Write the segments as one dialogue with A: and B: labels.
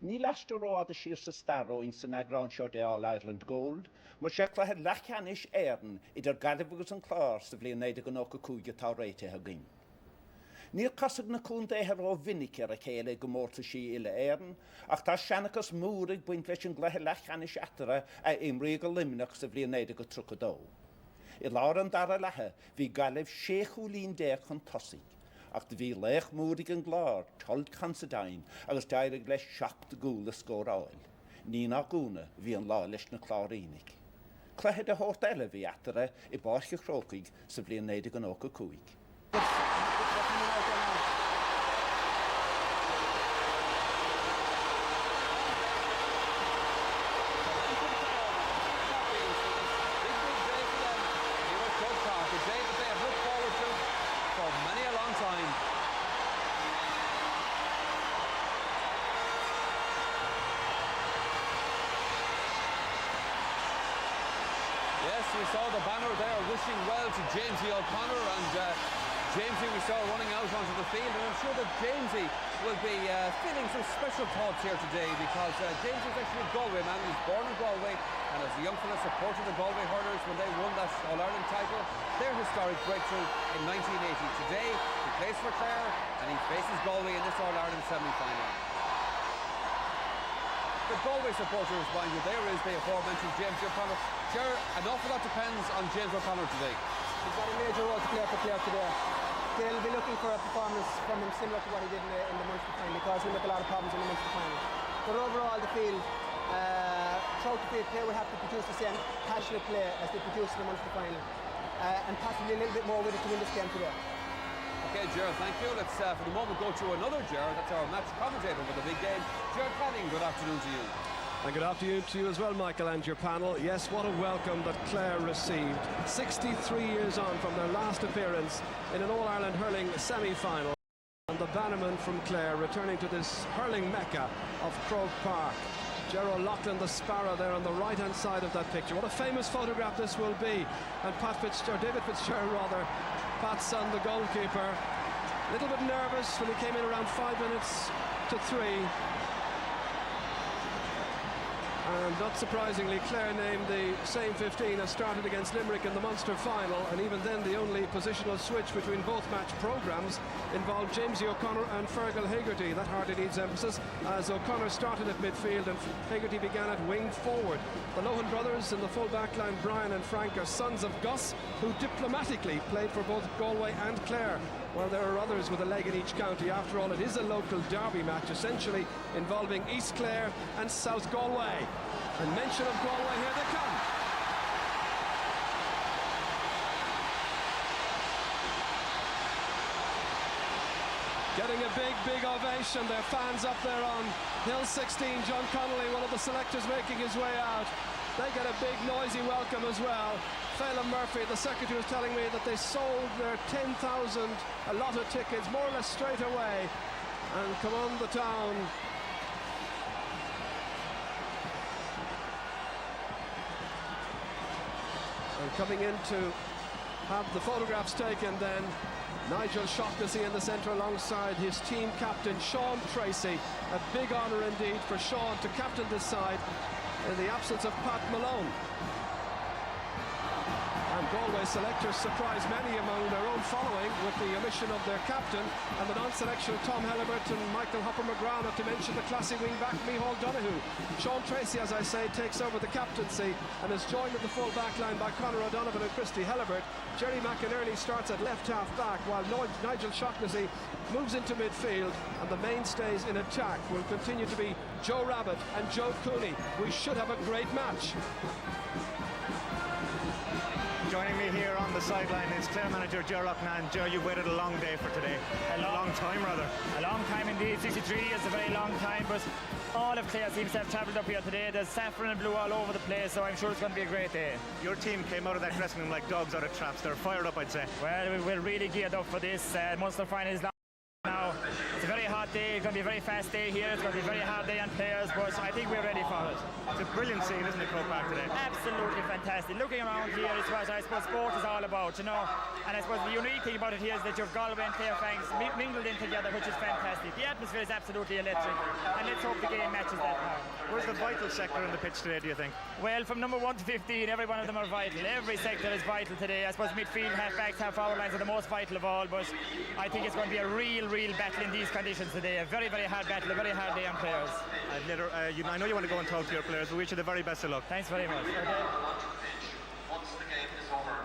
A: Ní leiste ráda sír sa staróin san agrán seo de All-Ireland Gold, mar sé chluthe lechanis éireann idir Galway an Clare sa bhliain 1950 tá réite a gin. Níl casag na cún déthe ó vinnic ar a chéile go mórta sí ile éireann, ach tá seanachas múraigh buint leis an gluthe lechanis eatara a imrí go limnach sa bhliain 1932. I lár an dara lethe, bhí Galibh 6 lín déach an tosaigh. Ach bhí lech múrig an glár, told Considine, agus dairig leis 7 gúla scóráil. Ní ná gúna bhí an lá leis na chlárínig. Clehead a hórt eile bhí atara I báisce Crocaigh sa bhliain 1950.
B: We saw the banner there wishing well to Jamesy O'Connor, and Jamesy we saw running out onto the field, and I'm sure that Jamesy will be feeling some special thoughts here today, because Jamesy is actually a Galway man. He was born in Galway, and as a young fella supported the Galway hurlers when they won that All-Ireland title, their historic breakthrough in 1980. Today he plays for Clare and he faces Galway in this All-Ireland semi-final. The Galway supporters, mind you, there is the aforementioned James O'Connor. Sure, an awful lot depends on James O'Connor today.
C: He's got a major role to play for Clare today. They'll be looking for a performance from him similar to what he did in the Munster final, because he'll make a lot of problems in the Munster final. But overall, the field, throughout the field, Clare will have to produce the same passionate play as they produced in the Munster final, and possibly a little bit more with it to win this game today.
B: Okay, Gerard, thank you. Let's for the moment go to another Gerard. That's our match commentator for the big game. Gerard Canning, good afternoon to you.
D: And good afternoon to you as well, Michael, and your panel. Yes, what a welcome that Clare received 63 years on from their last appearance in an All-Ireland hurling semi-final. And the bannerman from Clare returning to this hurling mecca of Croke Park. Gerald Loughlin, the sparrow, there on the right-hand side of that picture. What a famous photograph this will be. And David Fitzgerald, rather, Pat's son, the goalkeeper, a little bit nervous when he came in around 5 minutes to 3. And not surprisingly, Clare named the same 15 as started against Limerick in the Munster final, and even then the only positional switch between both match programmes involved Jamesy O'Connor and Fergal Hegarty. That hardly needs emphasis, as O'Connor started at midfield and Hegarty began at wing forward. The Lohan brothers in the full back line, Brian and Frank, are sons of Gus, who diplomatically played for both Galway and Clare, while there are others with a leg in each county. After all, it is a local derby match, essentially involving East Clare and South Galway. And mention of Galway, here they come. Getting a big ovation. Their fans up there on Hill 16. John Connolly, one of the selectors, making his way out. They get a big noisy welcome as well. Phelan Murphy, the secretary, was telling me that they sold their 10,000 allotted tickets more or less straight away. And come on the town. And coming in to have the photographs taken then, Nigel Shaughnessy in the centre alongside his team captain Sean Tracy. A big honour indeed for Sean to captain this side in the absence of Pat Malone. And Galway selectors surprised many among their own following with the omission of their captain, and the non-selection of Tom Helibert and Michael Hopper-McGrath, not to mention the classy wing-back Micheál Donoghue. Sean Tracy, as I say, takes over the captaincy and is joined at the full back line by Conor O'Donovan and Christy Helibert. Jerry McInerney starts at left half-back, while Nigel Shaughnessy moves into midfield, and the mainstays in attack will continue to be Joe Rabbit and Joe Cooney. We should have a great match.
E: Joining me here on the sideline is Clare manager Ger Loughlin. Ger, you've waited a long day for today. A long time, rather.
F: A long time indeed. 63 is a very long time, but all of Clare seems to have travelled up here today. There's saffron and blue all over the place, so I'm sure it's going to be a great day.
E: Your team came out of that dressing room like dogs out of traps. They're fired up, I'd say.
F: Well, we're really geared up for this. Munster final is now. It's a very hot hot day. It's going to be a very fast day here. It's going to be a very hard day on players, but I think we're ready for it.
E: It's a brilliant scene, isn't it, Croke Park today?
F: Absolutely fantastic. Looking around here is what I suppose sport is all about, you know. And I suppose the unique thing about it here is that you've Galway and Clare fans mingled in together, which is fantastic. The atmosphere is absolutely electric, and let's hope the game matches that now.
E: Where's the vital sector in the pitch today, do you think?
F: Well, from number 1 to 15, every one of them are vital. Every sector is vital today. I suppose midfield, half-backs, half-forward lines are the most vital of all, but I think it's going to be a real battle in these conditions today. A very hard battle, a very hard day on players.
E: I know you want to go and talk to your players, but we wish you the very best of luck.
F: Thanks very much.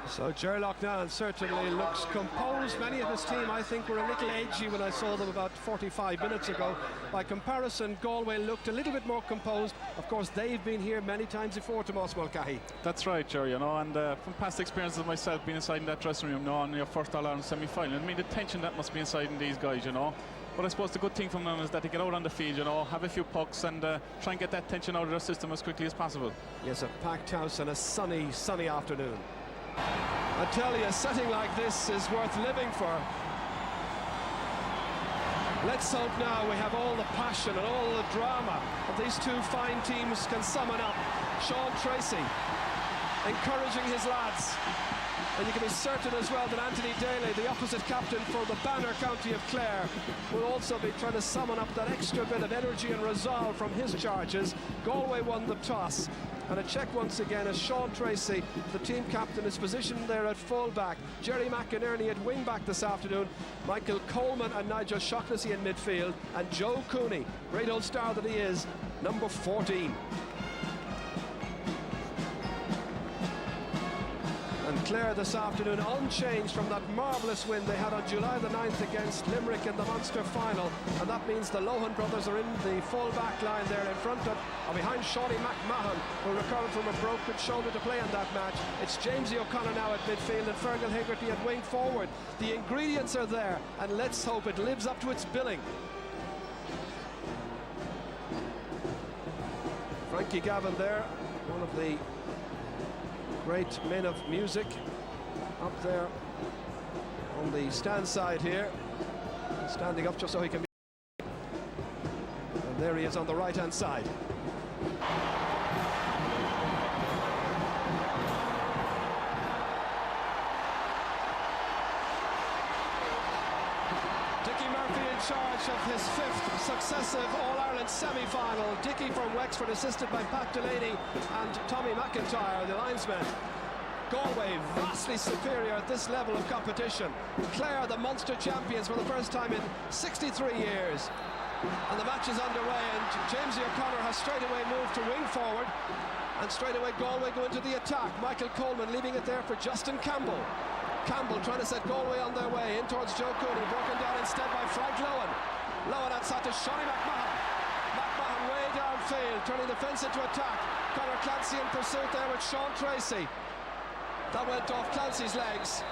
D: So Ger Loughnane certainly looks composed. Many of his team, I think, were a little edgy when I saw them about 45 minutes ago. By comparison, Galway looked a little bit more composed. Of course, they've been here many times before, Tomás Mulcahy.
G: That's right, Ger, you know, and from past experiences of myself being inside in that dressing room, you know, on your first All-Ireland semi-final, I mean, the tension that must be inside in these guys, you know. But I suppose the good thing from them is that they get out on the field, you know, have a few pucks and try and get that tension out of their system as quickly as possible.
D: Yes, a packed house and a sunny afternoon. I tell you, a setting like this is worth living for. Let's hope now we have all the passion and all the drama of these two fine teams can summon up. Sean Tracy encouraging his lads. And you can be certain as well that Anthony Daly, the opposite captain for the banner county of Clare, will also be trying to summon up that extra bit of energy and resolve from his charges. Galway won the toss. And a check once again as Sean Tracy, the team captain, is positioned there at full-back. Jerry McInerney at wing-back this afternoon. Michael Coleman and Nigel Shaughnessy in midfield. And Joe Cooney, great old star that he is, number 14. And Clare this afternoon unchanged from that marvellous win they had on July the 9th against Limerick in the Munster final, and that means the Lohan brothers are in the full back line there in front of, or behind Shawnee McMahon, who recovered from a broken shoulder to play in that match. It's Jamesy O'Connor now at midfield and Fergal Hegarty at wing forward. The ingredients are there, and let's hope it lives up to its billing. Frankie Gavin there, one of the great men of music, up there on the stand side here, standing up just so he can be. And there he is on the right hand side. Dickie Murphy in charge of his 5th successive All-Ireland semi-final. Dickie from Wexford, assisted by Pat Delaney and Tommy McIntyre, the linesman. Galway vastly superior at this level of competition. Clare, the Munster champions for the first time in 63 years. And the match is underway, and Jamesy O'Connor has straight away moved to wing forward, and straight away Galway go into the attack. Michael Coleman leaving it there for Justin Campbell. Campbell trying to set Galway on their way in towards Joe Cooney, broken down instead by Frank Lohan. Lohan outside to Shawnee McMahon. McMahon way downfield, turning the fence into attack. Conor Clancy in pursuit there with Sean Tracy. That went off Clancy's legs,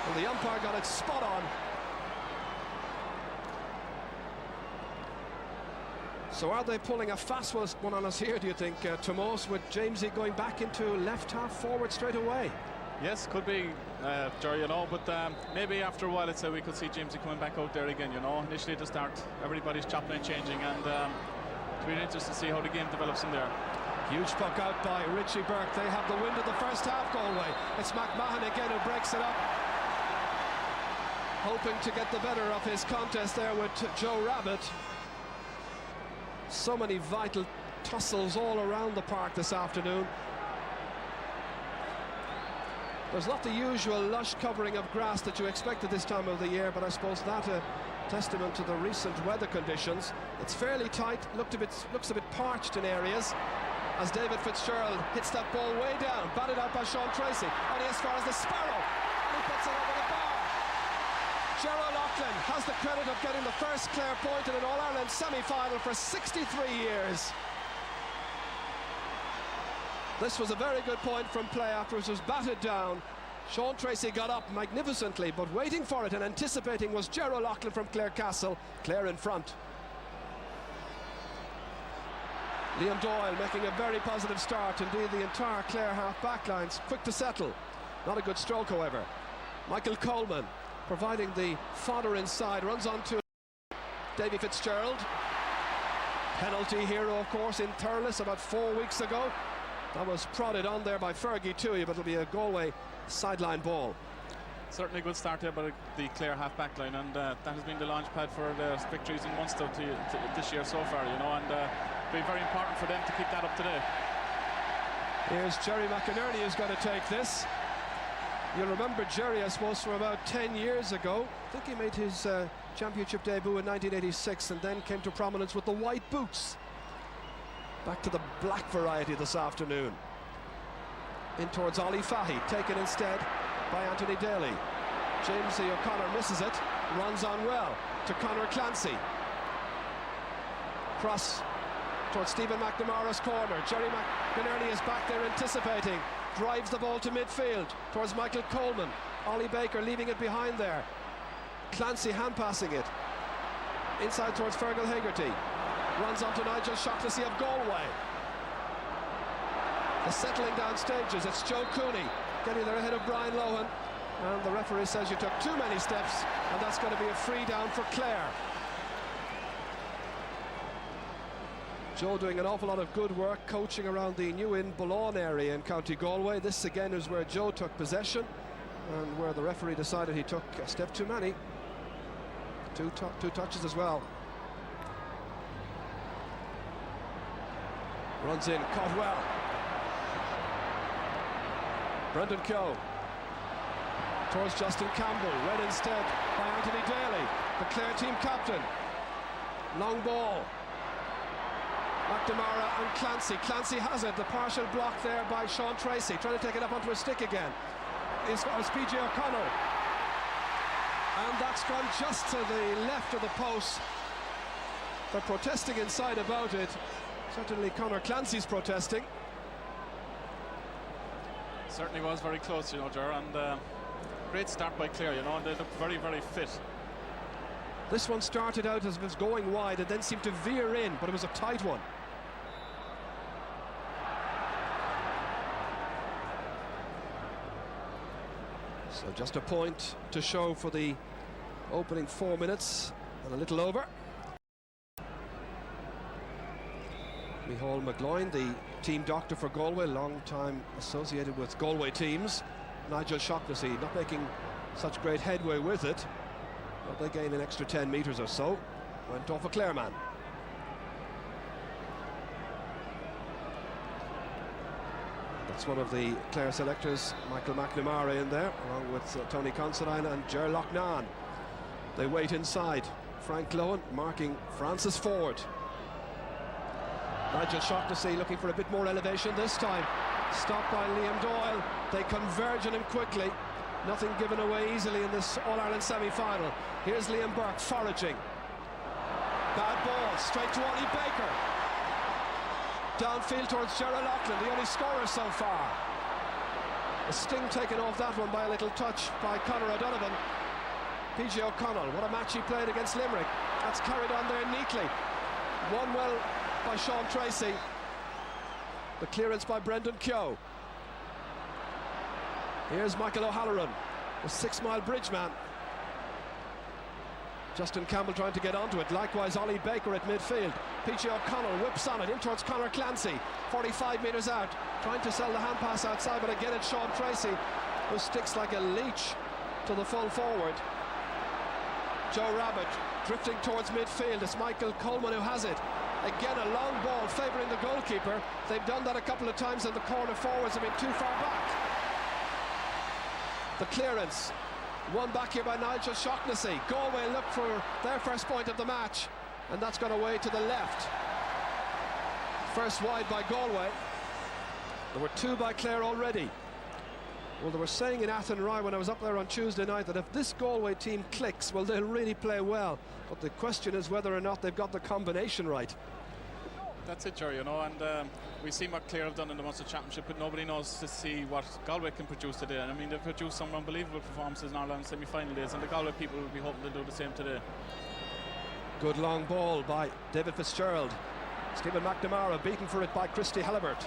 D: and the umpire got it spot on. So are they pulling a fast one on us here, do you think, Tomás, with Jamesy going back into left half forward straight away?
G: Yes, could be, Jerry, you know, but maybe after a while, I'd say we could see Jamesy coming back out there again, you know. Initially at the start, everybody's chopping and changing, and it's really interesting to see how the game develops in there.
D: Huge puck out by Richie Burke. They have the wind of the first half, Galway. It's McMahon again who breaks it up, hoping to get the better of his contest there with Joe Rabbit. So many vital tussles all around the park this afternoon. There's not the usual lush covering of grass that you expect at this time of the year, but I suppose that a testament to the recent weather conditions. It's fairly tight, looks a bit parched in areas, as David Fitzgerald hits that ball way down, batted out by Sean Tracy, only as far as the Sparrow, and he puts it over the bar. Ger Loughnane has the credit of getting the first Clare point in an All-Ireland semi-final for 63 years. This was a very good point from play after it was batted down. Sean Tracy got up magnificently, but waiting for it and anticipating was Ger Loughnane from Clare Castle. Clare in front. Liam Doyle making a very positive start. Indeed, the entire Clare half-back line's quick to settle. Not a good stroke, however. Michael Coleman providing the fodder inside, runs on to Davy Fitzgerald. Penalty hero, of course, in Thurles about 4 weeks ago. That was prodded on there by Fergie Toohey, but it'll be a Galway sideline ball.
G: Certainly a good start there by the Clare half-back line, and that has been the launch pad for the victories in Munster this year so far, you know, and it'll be very important for them to keep that up today.
D: Here's Jerry McInerney who's going to take this. You'll remember Jerry, I suppose, from about 10 years ago. I think he made his championship debut in 1986 and then came to prominence with the white boots. Back to the black variety this afternoon. In towards Ollie Fahy, taken instead by Anthony Daly. James O'Connor misses it, runs on well to Conor Clancy. Cross towards Stephen McNamara's corner. Jerry McInerney is back there anticipating, drives the ball to midfield towards Michael Coleman. Ollie Baker leaving it behind there. Clancy hand passing it inside towards Fergal Hegarty. Runs onto Nigel Shaughnessy of Galway. The settling down stages, it's Joe Cooney getting there ahead of Brian Lohan, and the referee says you took too many steps, and that's going to be a free down for Clare. Joe doing an awful lot of good work coaching around the New Inn Boulogne area in County Galway. This again is where Joe took possession and where the referee decided he took a step too many. Two touches as well. Runs in, caught well. Brendan Keogh towards Justin Campbell, read instead by Anthony Daly, the Clare team captain. Long ball. McNamara and Clancy. Clancy has it, the partial block there by Sean Tracy, trying to take it up onto a stick again. Is PJ O'Connell. And that's gone just to the left of the post. They're protesting inside about it. Certainly Conor Clancy's protesting.
G: Certainly was very close, you know, Ger, and great start by Clare, you know, and they look very, very fit.
D: This one started out as if it was going wide and then seemed to veer in, but it was a tight one. So just a point to show for the opening 4 minutes and a little over. Micheál McGloin, the team doctor for Galway, long time associated with Galway teams. Nigel Shaughnessy not making such great headway with it, but they gain an extra 10 metres or so. Went off a Clare man. That's one of the Clare selectors, Michael McNamara, in there, along with Tony Considine and Ger Loughnane. They wait inside. Frank Lohan marking Francis Ford. Nigel Shaughnessy looking for a bit more elevation this time. Stopped by Liam Doyle. They converge on him quickly. Nothing given away easily in this All-Ireland semi-final. Here's Liam Burke foraging. Bad ball, straight to Ollie Baker. Downfield towards Gerard Loughlane, the only scorer so far. A sting taken off that one by a little touch by Conor O'Donovan. PJ O'Connell, what a match he played against Limerick. That's carried on there neatly. Won well by Sean Tracy. The clearance by Brendan Keogh. Here's Michael O'Halloran, the 6 Mile Bridge man. Justin Campbell trying to get onto it. Likewise Ollie Baker at midfield. PJ O'Connell whips on it in towards Conor Clancy. 45 metres out, trying to sell the hand pass outside, but again it's Sean Tracy who sticks like a leech to the full forward. Joe Rabbit drifting towards midfield. It's Michael Coleman who has it. Again a long ball favouring the goalkeeper. They've done that a couple of times and the corner forwards have been too far back. The clearance won back here by Nigel Shaughnessy. Galway look for their first point of the match, and that's gone away to the left. First wide by Galway. There were 2 by Clare already. Well, they were saying in Athenry when I was up there on Tuesday night that if this Galway team clicks, well, they'll really play well. But the question is whether or not they've got the combination right.
G: That's it, Jerry, you know, and we see what Clare have done in the Munster Championship, but nobody knows to see what Galway can produce today. And I mean, they've produced some unbelievable performances in Ireland semi-final days, and the Galway people will be hoping to do the same today.
D: Good long ball by David Fitzgerald. Stephen McNamara beaten for it by Christy Halliburtt.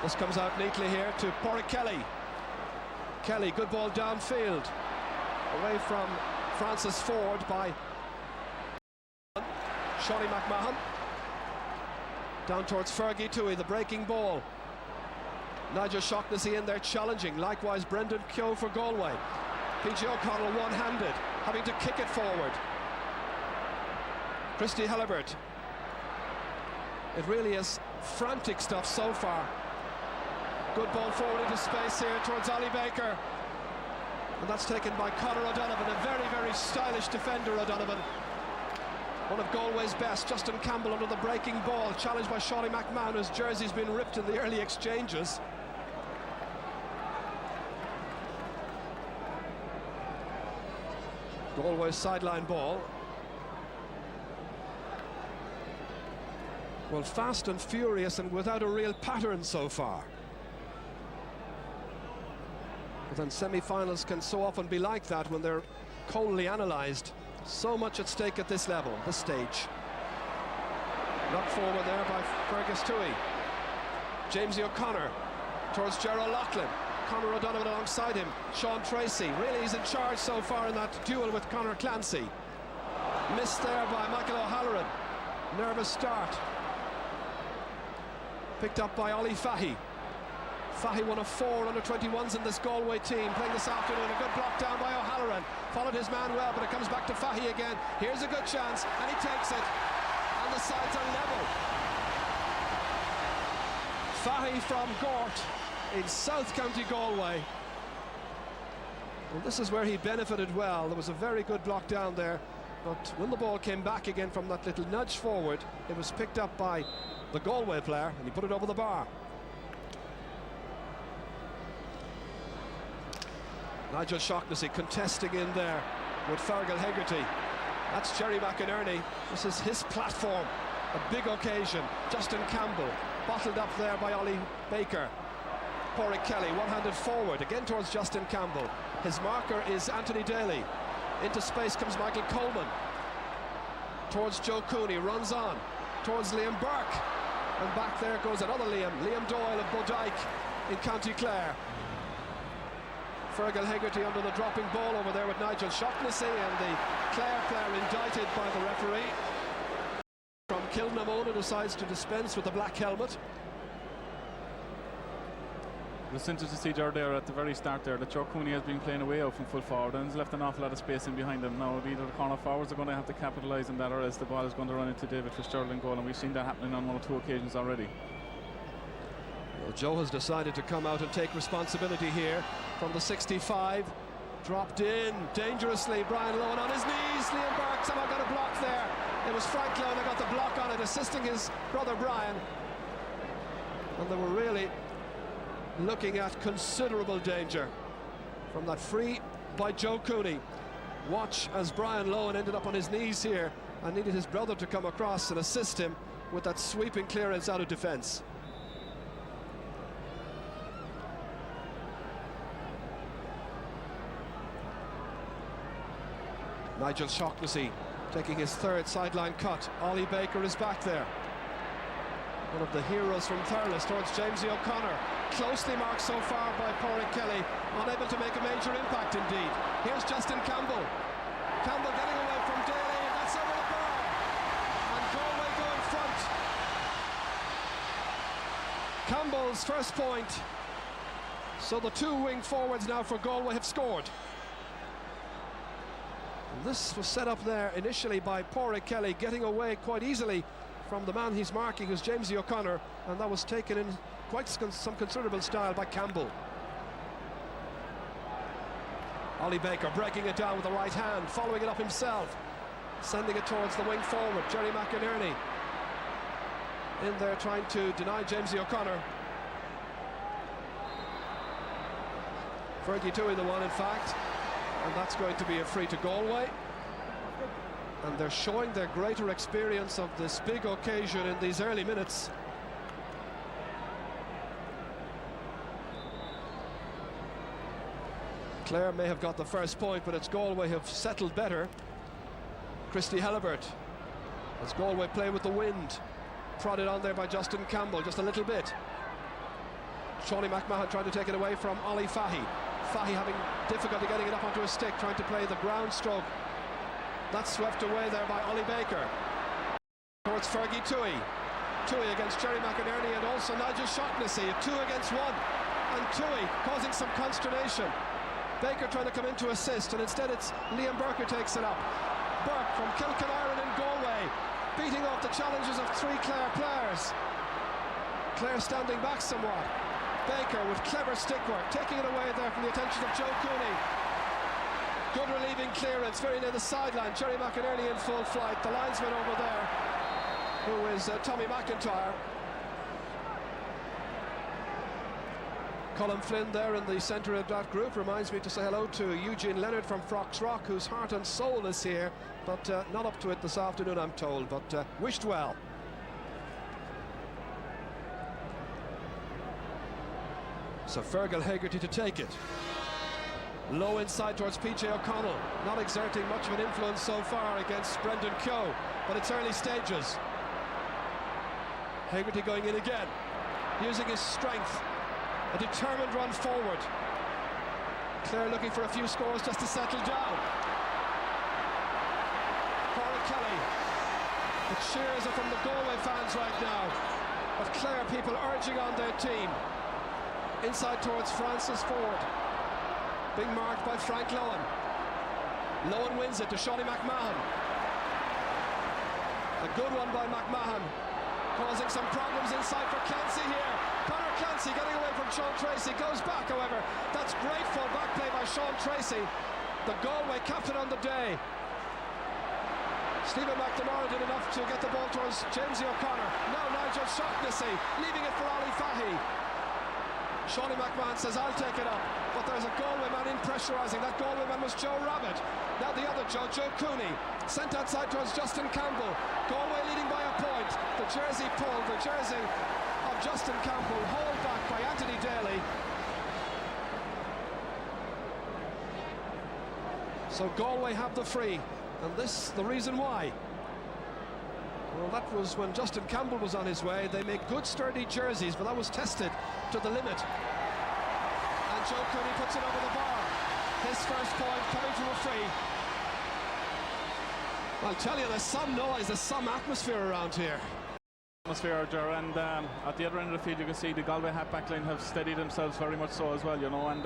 D: This comes out neatly here to Porrick Kelly. Kelly, good ball downfield. Away from Francis Ford by Shawnee McMahon. Down towards Fergie Toohey, the breaking ball. Nigel Shaughnessy in there challenging. Likewise, Brendan Keogh for Galway. PG O'Connell one-handed, having to kick it forward. Christy Helibert. It really is frantic stuff so far. Good ball forward into space here towards Ollie Baker. And that's taken by Conor O'Donovan, a very, very stylish defender, O'Donovan. One of Galway's best. Justin Campbell under the breaking ball, challenged by Shawnee McMahon, whose jersey's been ripped in the early exchanges. Galway's sideline ball. Well, fast and furious and without a real pattern so far. But then semi-finals can so often be like that when they're coldly analysed. So much at stake at this level, this stage. Knocked forward there by Fergus Toohey. Jamesy O'Connor towards Gerald Loughlin. Conor O'Donovan alongside him. Sean Tracy, really he's in charge so far in that duel with Conor Clancy. Missed there by Michael O'Halloran. Nervous start. Picked up by Ollie Fahy. Fahy, one of 4 under-21s in this Galway team, playing this afternoon. A good block down by O'Halloran. Followed his man well, but it comes back to Fahy again. Here's a good chance, and he takes it. And the sides are level. Fahy from Gort in South County Galway. Well, this is where he benefited well. There was a very good block down there, but when the ball came back again from that little nudge forward, it was picked up by the Galway player, and he put it over the bar. Nigel Shaughnessy contesting in there with Fergal Hegarty. That's Jerry McInerney. This is his platform. A big occasion. Justin Campbell bottled up there by Ollie Baker. Porrick Kelly one-handed forward again towards Justin Campbell. His marker is Anthony Daly. Into space comes Michael Coleman. Towards Joe Cooney, runs on towards Liam Burke. And back there goes another Liam Doyle of Bodyke in County Clare. Fergal Hegarty under the dropping ball over there with Nigel Shaughnessy, and the Clare player indicted by the referee. From Kilnamona decides to dispense with the black helmet.
G: It was interesting to see Ger there at the very start there that Joe Cooney has been playing away out from full forward and has left an awful lot of space in behind him. Now either the corner forwards are going to have to capitalise on that, or else the ball is going to run into David Fitzgerald in goal, and we've seen that happening on 1 or 2 occasions already.
D: Well, Joe has decided to come out and take responsibility here from the 65. Dropped in dangerously. Brian Lowen on his knees. Liam Burke somehow got a block there. It was Frank Lowen who got the block on it, assisting his brother Brian. And they were really looking at considerable danger from that free by Joe Cooney. Watch as Brian Lowen ended up on his knees here and needed his brother to come across and assist him with that sweeping clearance out of defence. Nigel Shaughnessy taking his 3rd sideline cut. Ollie Baker is back there. One of the heroes from Thurles towards Jamesy O'Connor. Closely marked so far by Porrick Kelly. Unable to make a major impact indeed. Here's Justin Campbell. Campbell getting away from Daly, and that's over the bar. And Galway go in front. Campbell's first point. So the 2 wing forwards now for Galway have scored. And this was set up there initially by Porrick Kelly, getting away quite easily from the man he's marking, who's Jamesy O'Connor, and that was taken in quite some considerable style by Campbell. Ollie Baker breaking it down with the right hand, following it up himself, sending it towards the wing forward. Jerry McInerney in there trying to deny Jamesy O'Connor. Fergie Toohey the one, in fact, and that's going to be a free to Galway. And they're showing their greater experience of this big occasion in these early minutes. Clare may have got the first point, but it's Galway have settled better. Christy Helibert, as Galway play with the wind. Prodded on there by Justin Campbell, just a little bit. Shawnee McMahon trying to take it away from Ollie Fahy. Fahy having difficulty getting it up onto a stick, trying to play the ground stroke. That's swept away there by Ollie Baker. Towards Fergie Toohey. Toohey against Jerry McInerney and also Nigel Shaughnessy. A 2 against 1. And Toohey causing some consternation. Baker trying to come in to assist, and instead it's Liam Burke who takes it up. Burke from Kilkenarren in Galway, beating off the challenges of 3 Clare players. Clare standing back somewhat. Baker with clever stick work, taking it away there from the attention of Joe Cooney. Good relieving clearance, very near the sideline. Jerry McInerney in full flight. The linesman over there, who is Tommy McIntyre. Colin Flynn there in the centre of that group reminds me to say hello to Eugene Leonard from Frox Rock, whose heart and soul is here, but not up to it this afternoon, I'm told, but wished well. So Fergal Hegarty to take it. Low inside towards PJ O'Connell, not exerting much of an influence so far against Brendan Keogh, but it's early stages. Hegarty going in again, using his strength, a determined run forward. Clare looking for a few scores just to settle down. Cora Kelly. The cheers are from the Galway fans right now, but Clare people urging on their team. Inside towards Francis Ford, being marked by Frank Lohan. Lohan wins it to Shawnee McMahon. A good one by McMahon, causing some problems inside for Clancy here. Conor Clancy getting away from Sean Tracy, goes back, however. That's great full back play by Sean Tracy, the Galway captain on the day. Stephen McNamara did enough to get the ball towards Jamesy O'Connor. Now Nigel Shaughnessy leaving it for Ali Fahy. Shawnee McMahon says, I'll take it up, but there's a Galway man in pressurising. That Galway man was Joe Rabbit. Now the other Joe Cooney, sent outside towards Justin Campbell. Galway leading by a point. The jersey pulled, the jersey of Justin Campbell, hauled back by Anthony Daly. So Galway have the free, and this the reason why. Well, that was when Justin Campbell was on his way. They make good sturdy jerseys, but that was tested to the limit. And Joe Cooney puts it over the bar. His first point coming from a free. I'll tell you, there's some noise, there's some atmosphere around here.
G: Atmosphere, and at the other end of the field you can see the Galway half-back line have steadied themselves very much so as well, you know, and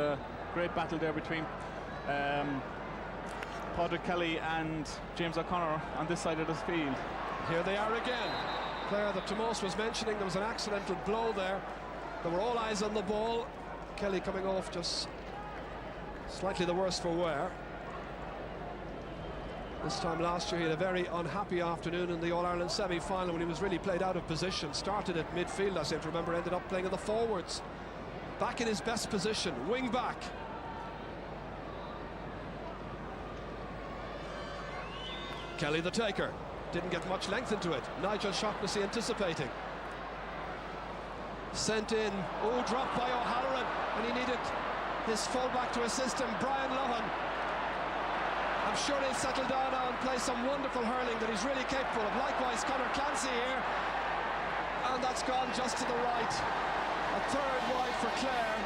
G: great battle there between Padraig Kelly and James O'Connor on this side of the field.
D: Here they are again. Clare, that Tomos was mentioning, there was an accidental blow there. There were all eyes on the ball. Kelly coming off just slightly the worse for wear. This time last year he had a very unhappy afternoon in the All-Ireland semi-final when he was really played out of position. Started at midfield, I seem to remember, ended up playing in the forwards. Back in his best position, wing back. Kelly the taker. Didn't get much length into it. Nigel Shaughnessy anticipating. Sent in. Oh, dropped by O'Halloran, and he needed his fullback to assist him, Brian Lohan. I'm sure he'll settle down now and play some wonderful hurling that he's really capable of. Likewise, Conor Clancy here. And that's gone just to the right. A third wide for Clare.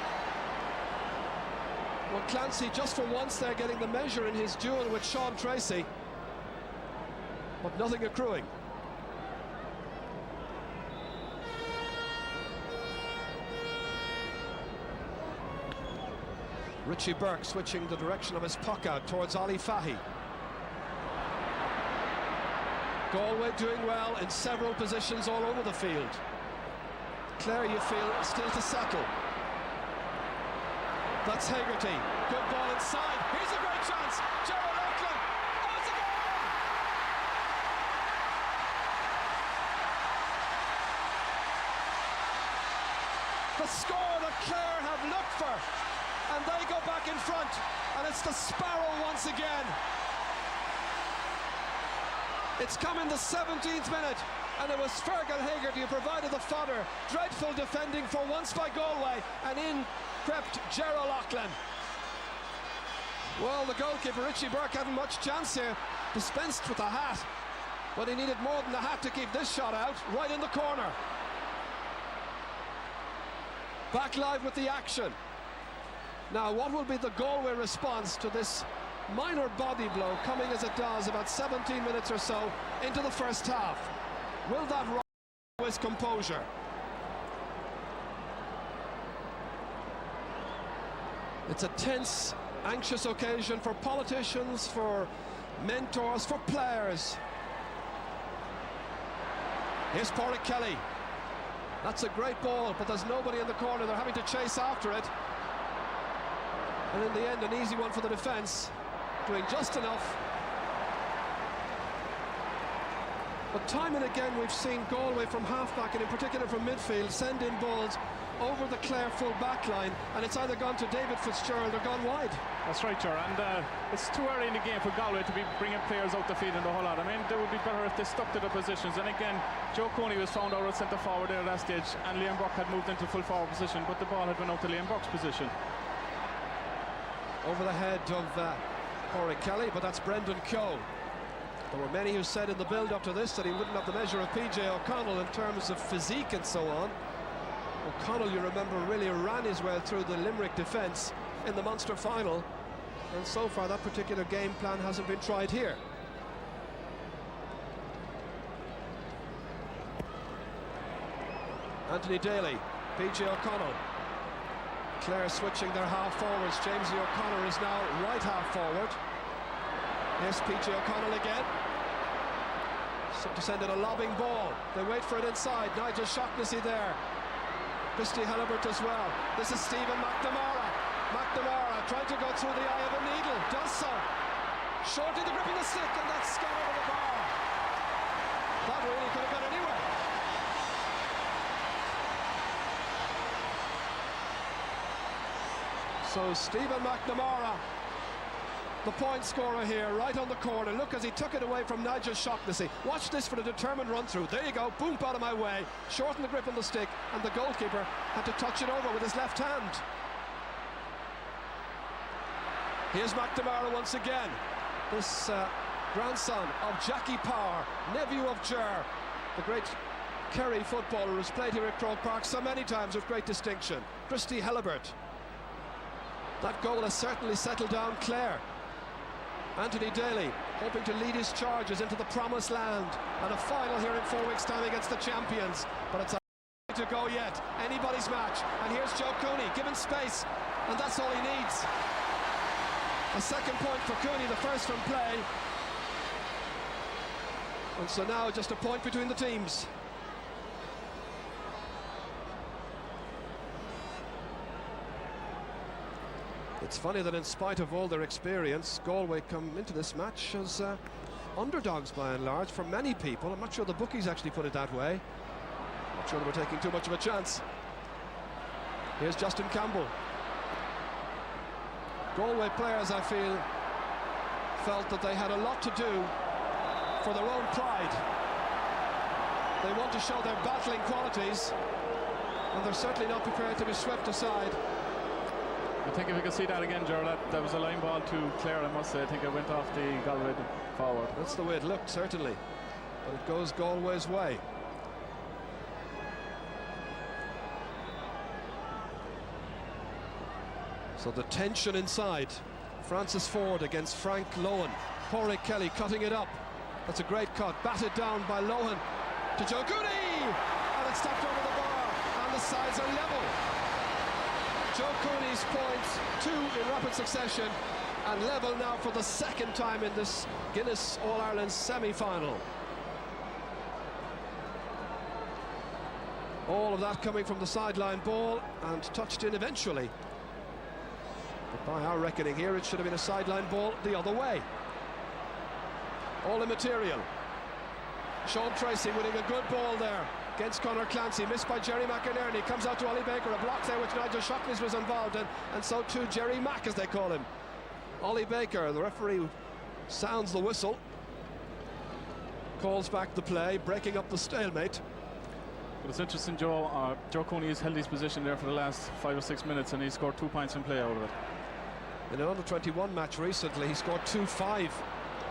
D: Well, Clancy, just for once there, getting the measure in his duel with Sean Tracy. But nothing accruing. Richie Burke switching the direction of his puck out towards Ali Fahy. Galway doing well in several positions all over the field. Clare, you feel, still to settle. That's Hegarty. Good ball inside. Here's a great chance. Gerald O'Connor. Oh, it's a goal! The score that Clare have looked for, and they go back in front, and it's the Sparrow once again. It's come in the 17th minute, and it was Fergal Hegarty who provided the fodder. Dreadful defending for once by Galway, and in crept Gerald Loughlin. Well, the goalkeeper Richie Burke hadn't much chance here, dispensed with the hat, but he needed more than the hat to keep this shot out, right in the corner. Back live with the action. Now, what will be the Galway response to this minor body blow coming as it does about 17 minutes or so into the first half? Will that rock his composure? It's a tense, anxious occasion for politicians, for mentors, for players. Here's Pádraig Kelly. That's a great ball, but there's nobody in the corner. They're having to chase after it. And in the end, an easy one for the defence, doing just enough. But time and again, we've seen Galway from half-back, and in particular from midfield, send in balls over the Clare full back line, and it's either gone to David Fitzgerald or gone wide.
G: That's right, Ger, and it's too early in the game for Galway to be bringing players out the field in the whole lot. I mean, they would be better if they stuck to their positions. And again, Joe Coney was found out at centre forward there at that stage, and Liam Burke had moved into full forward position, but the ball had went out to Liam Burke's position.
D: Over the head of Pádraig Kelly, but that's Brendan Keogh. There were many who said in the build-up to this that he wouldn't have the measure of PJ O'Connell in terms of physique and so on. O'Connell, you remember, really ran his way through the Limerick defence in the Munster final, and so far that particular game plan hasn't been tried here. Anthony Daly, PJ O'Connell. Clare switching their half forwards. Jamesy O'Connor is now right half forward. Here's PJ O'Connell again. So to send in a lobbing ball. They wait for it inside. Nigel Shaughnessy there. Christy Halibert as well. This is Stephen McNamara. McNamara trying to go through the eye of a needle. Does so. Short in the grip of the stick, and that's gone over the bar. That really could have gone anywhere. So Stephen McNamara, the point scorer here, right on the corner. Look as he took it away from Nigel Shaughnessy. Watch this for the determined run through. There you go, boom, out of my way. Shorten the grip on the stick, and the goalkeeper had to touch it over with his left hand. Here's McNamara once again. This grandson of Jackie Power, nephew of Ger, the great Kerry footballer who's played here at Croke Park so many times with great distinction. Christy Halibert. That goal has certainly settled down Clare. Anthony Daly hoping to lead his charges into the promised land and a final here in 4 weeks' time against the champions, but it's a to go yet. Anybody's match, and here's Joe Cooney given space, and that's all he needs. A second point for Cooney, the first from play, and so now just a point between the teams. It's funny that in spite of all their experience, Galway come into this match as underdogs by and large for many people. I'm not sure the bookies actually put it that way. Not sure they were taking too much of a chance. Here's Justin Campbell. Galway players, I feel, felt that they had a lot to do for their own pride. They want to show their battling qualities, and they're certainly not prepared to be swept aside.
G: I think if we could see that again, Gerald, that was a line ball to Clare, I must say. I think it went off the Galway forward.
D: That's the way it looked, certainly. But it goes Galway's way. So the tension inside. Francis Ford against Frank Lohan. Pádraig Kelly cutting it up. That's a great cut. Batted down by Lohan to Joe Cooney! And it's stopped over the bar. And the sides are level. Joe Cooney's points, 2 in rapid succession, and level now for the second time in this Guinness All-Ireland semi-final. All of that coming from the sideline ball and touched in eventually. But by our reckoning here, it should have been a sideline ball the other way. All immaterial. Sean Tracy winning a good ball there against Conor Clancy, missed by Jerry McInerney, comes out to Ollie Baker, a block there which Nigel Shaughnessy was involved in, and so too Jerry Mack, as they call him. Ollie Baker, the referee, sounds the whistle, calls back the play, breaking up the stalemate.
G: But it's interesting, Joe Cooney has held his position there for the last 5 or 6 minutes, and he scored 2 points in play out of it.
D: In an under-21 match recently, he scored 2-5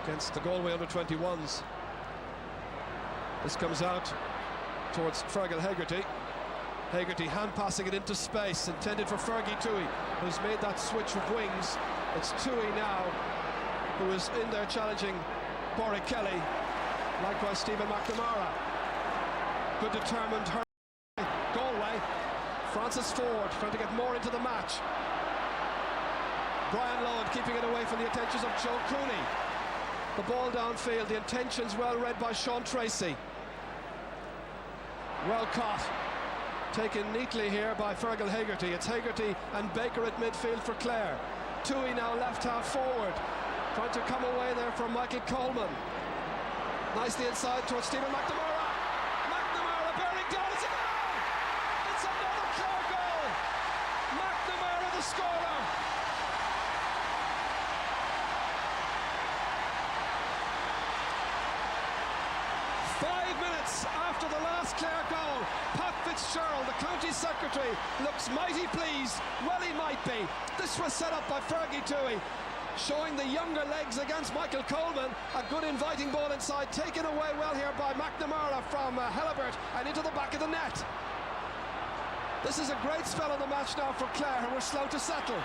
D: against the Galway under-21s. This comes out towards Fergal Hegarty. Hegarty hand-passing it into space, intended for Fergie Toohey, who's made that switch with wings. It's Toohey now, who is in there challenging Pádraig Kelly. Likewise, Stephen McNamara. Good determined Galway. Francis Ford trying to get more into the match. Brian Lowen keeping it away from the attentions of Joe Cooney. The ball downfield, the intentions well read by Sean Tracy. Well caught. Taken neatly here by Fergal Hegarty. It's Hegarty and Baker at midfield for Clare. Toohey now left half forward. Trying to come away there from Michael Coleman. Nicely inside towards Stephen McNamara. McNamara bearing down. It's a goal! It's another Clare goal! McNamara the scorer. After the last Clare goal, Pat Fitzgerald, the county secretary, looks mighty pleased. Well, he might be. This was set up by Fergie Toohey, showing the younger legs against Michael Coleman. A good inviting ball inside, taken away well here by McNamara from Helibert and into the back of the net. This is a great spell of the match now for Clare, who were slow to settle.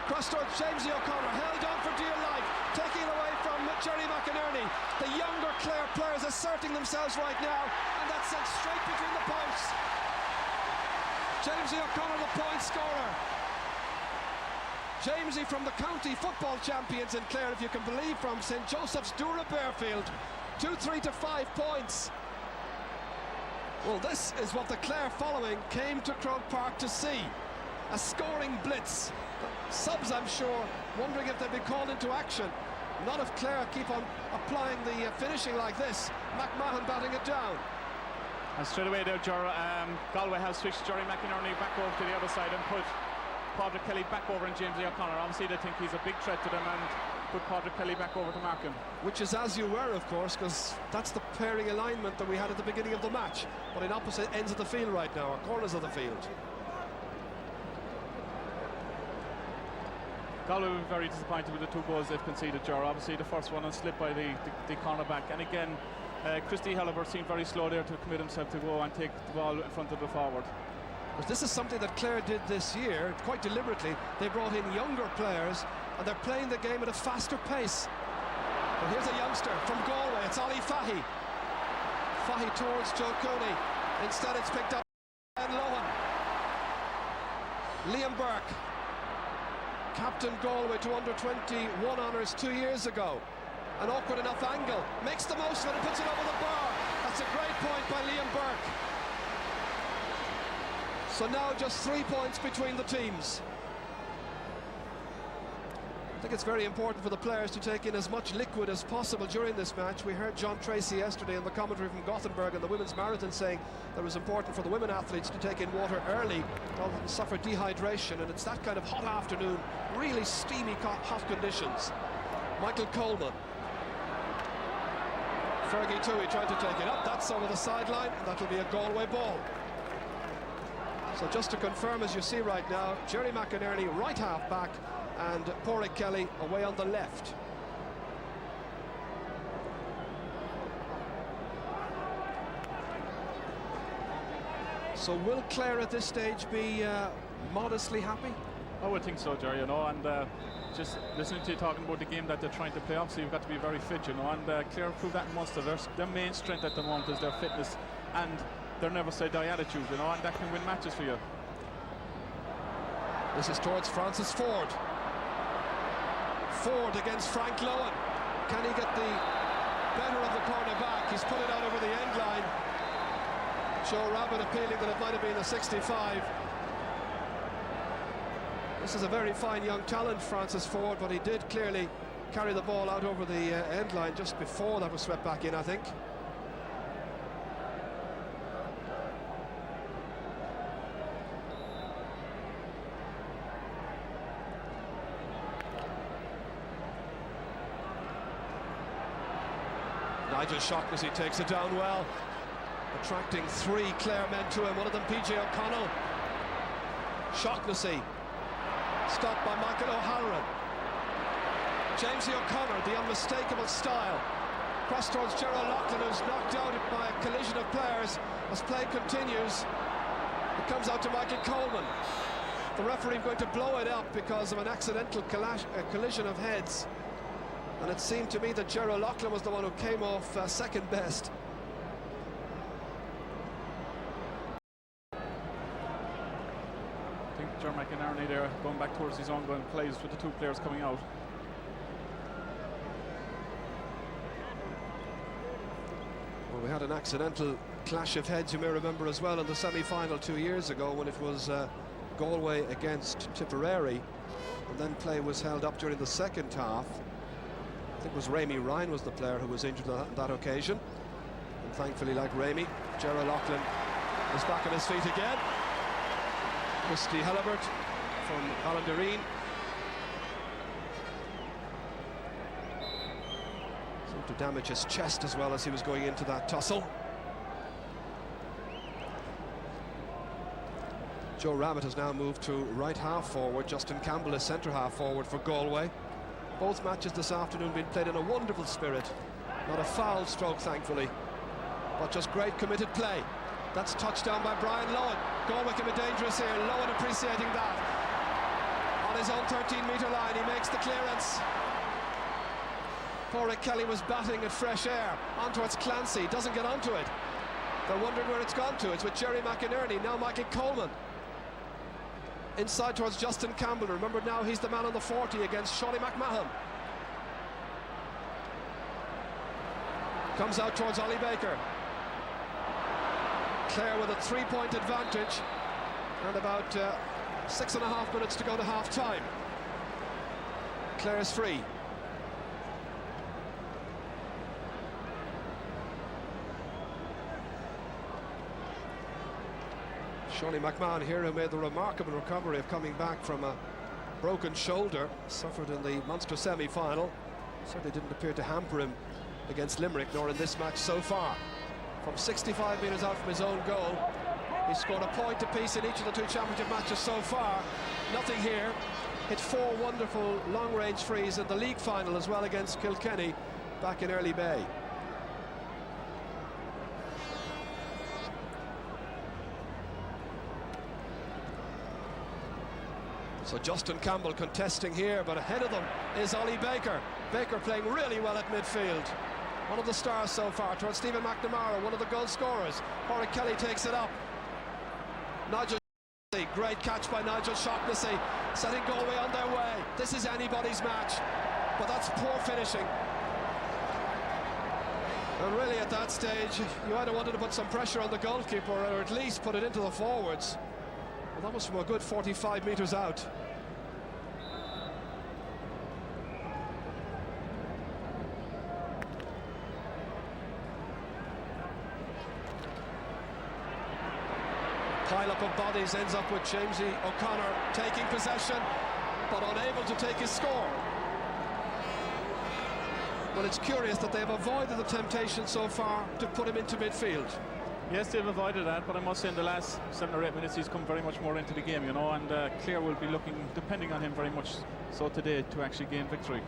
D: Cross towards Jamesy O'Connor, held on for dear life, taking it away from Jerry McInerney. The younger Clare players asserting themselves right now, and that's sent straight between the posts. Jamesy O'Connor, the point scorer. Jamesy from the county football champions in Clare, if you can believe, from St Joseph's Dura Bearfield. 2-3 to 5 points. Well, this is what the Clare following came to Croke Park to see. A scoring blitz. Subs, I'm sure, wondering if they'd be called into action. Not if Clare keep on applying the finishing like this. McMahon batting it down.
G: And straight away there, Galway have switched Jerry McInerney back over to the other side and put Padraig Kelly back over and Jamesy O'Connor. Obviously they think he's a big threat to them and put Padraig Kelly back over to mark him. Which is as you were, of course, because that's the pairing alignment that we had at the beginning of the match, but in opposite ends of the field right now, or corners of the field. Galway were very disappointed with the 2 goals they've conceded, Jar. Obviously the first one on slip by the cornerback, and again Christy Helibert seemed very slow there to commit himself to go and take the ball in front of the forward. But this is something that Clare did this year quite deliberately. They brought in younger players and they're playing the game at a faster pace. But here's a youngster from Galway, it's Ollie Fahy. Fahy towards Joe Cooney. Instead it's picked up by Lowen. Liam Burke, captain Galway to under-21 honours 2 years ago. An awkward enough angle, makes the most of it and puts it over the bar. That's a great point by Liam Burke. So now just 3 points between the teams. I think it's very important for the players to take in as much liquid as possible during this match. We heard John Tracy yesterday in the commentary from Gothenburg and the women's marathon saying that it was important for the women athletes to take in water early rather than suffer dehydration, and it's that kind of hot afternoon, really steamy hot conditions. Michael Coleman. Fergie Toohey tried to take it up, that's over the sideline, and that'll be a Galway ball. So just to confirm, as you see right now, Jerry McInerney right half back and Padraig Kelly away on the left. So will Clare at this stage be modestly happy? I would think so, Jerry, you know, and just listening to you talking about the game that they're trying to play, obviously you've got to be very fit, you know, and Clare proved that in Munster. Their main strength at the moment is their fitness and their never say die attitude, you know, and that can win matches for you. This is towards Francis Ford. Ford against Frank Lowen. Can he get the better of the corner back? He's put it out over the end line. Joe Rabbit appealing that it might have been a 65. This is a very fine young talent, Francis Ford, but he did clearly carry the ball out over the end line just before that was swept back in, I think. Nigel Shaughnessy takes it down well, attracting 3 Clare men to him, one of them PJ O'Connell. Shaughnessy stopped by Michael O'Halloran. Jamesy O'Connor, the unmistakable style. Cross towards Gerald Loughlin, who's knocked out by a collision of players as play continues. It comes out to Michael Coleman. The referee going to blow it up because of an accidental collision of heads. And it seemed to me that Gerald Loughlin was the one who came off second best. Ger McInerney there going back towards his own goal and plays with the two players coming out.
D: Well, we had an accidental clash of heads, you may remember as well, in the semi-final 2 years ago when it was Galway against Tipperary, and then play was held up during the second half. I think it was Rémi Ryan was the player who was injured on that occasion, and thankfully, like Rémi, Gerard Loughlin is back on his feet again. Christy Helibert from Ballindereen. Seemed to damage his chest as well as he was going into that tussle. Joe Rabbit has now moved to right half forward. Justin Campbell is centre half forward for Galway. Both matches this afternoon being played in a wonderful spirit. Not a foul stroke, thankfully, but just great committed play. That's touched down by Brian Lowen. Galway can be dangerous here. Lowen appreciating that. On his own 13-metre line, he makes the clearance. Pádraig Kelly was batting at fresh air. On towards Clancy, doesn't get onto it. They're wondering where it's gone to. It's with Jerry McInerney, now Michael Coleman. Inside towards Justin Campbell. Remember now he's the man on the 40 against Shawley McMahon. Comes out towards Ollie Baker. Clare with a 3-point advantage and about 6.5 minutes to go to half-time. Clare is free. Shawley McMahon here, who made the remarkable recovery of coming back from a broken shoulder suffered in the Munster semi-final. Certainly didn't appear to hamper him against Limerick, nor in this match so far. From 65 metres out from his own goal, he's scored a point apiece in each of the two championship matches so far. Nothing here. Hit 4 wonderful long-range frees in the league final as well against Kilkenny back in early May. So Justin Campbell contesting here, but ahead of them is Ollie Baker. Baker playing really well at midfield. One of the stars so far towards Stephen McNamara, one of the goal scorers. Pádraig Kelly takes it up. Nigel, great catch by Nigel Shaughnessy, setting Galway on their way. This is anybody's match, but that's poor finishing. And really at that stage, you either wanted to put some pressure on the goalkeeper or at least put it into the forwards. Well, that was from a good 45 metres out. Pile up of bodies ends up with Jamesy O'Connor taking possession, but unable to take his score. Well, it's curious that they've avoided the temptation so far to put him into midfield.
G: Yes, they've avoided that, but I must say in the last 7 or 8 minutes he's come very much more into the game, you know, and Clare will be looking, depending on him very much so today, to actually gain victory.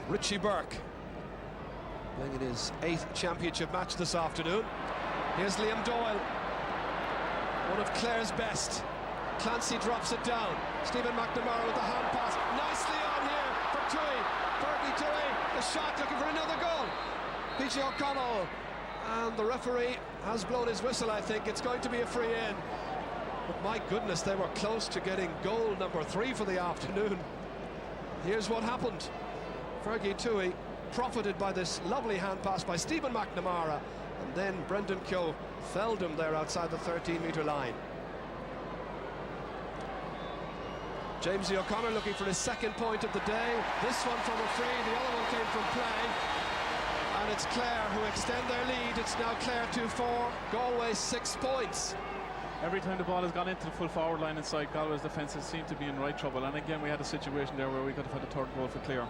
D: Richie Burke playing in his 8th championship match this afternoon. Here's Liam Doyle, one of Clare's best. Clancy drops it down. Stephen McNamara with the hand pass. Nicely on here for Tui. Fergie Tui, the shot, looking for another goal. PJ O'Connell. And the referee has blown his whistle, I think. It's going to be a free in. But my goodness, they were close to getting goal number 3 for the afternoon. Here's what happened. Fergie Tui profited by this lovely hand pass by Stephen McNamara, and then Brendan Keogh felled him there outside the 13-metre line. Jamesy O'Connor looking for his 2nd point of the day. This one from a free, the other one came from play. And it's Clare who extend their lead. It's now Clare 2-4, Galway 6 points.
G: Every time the ball has gone into the full forward line inside, Galway's defences seem to be in right trouble. And again, we had a situation there where we could have had a 3rd goal for Clare.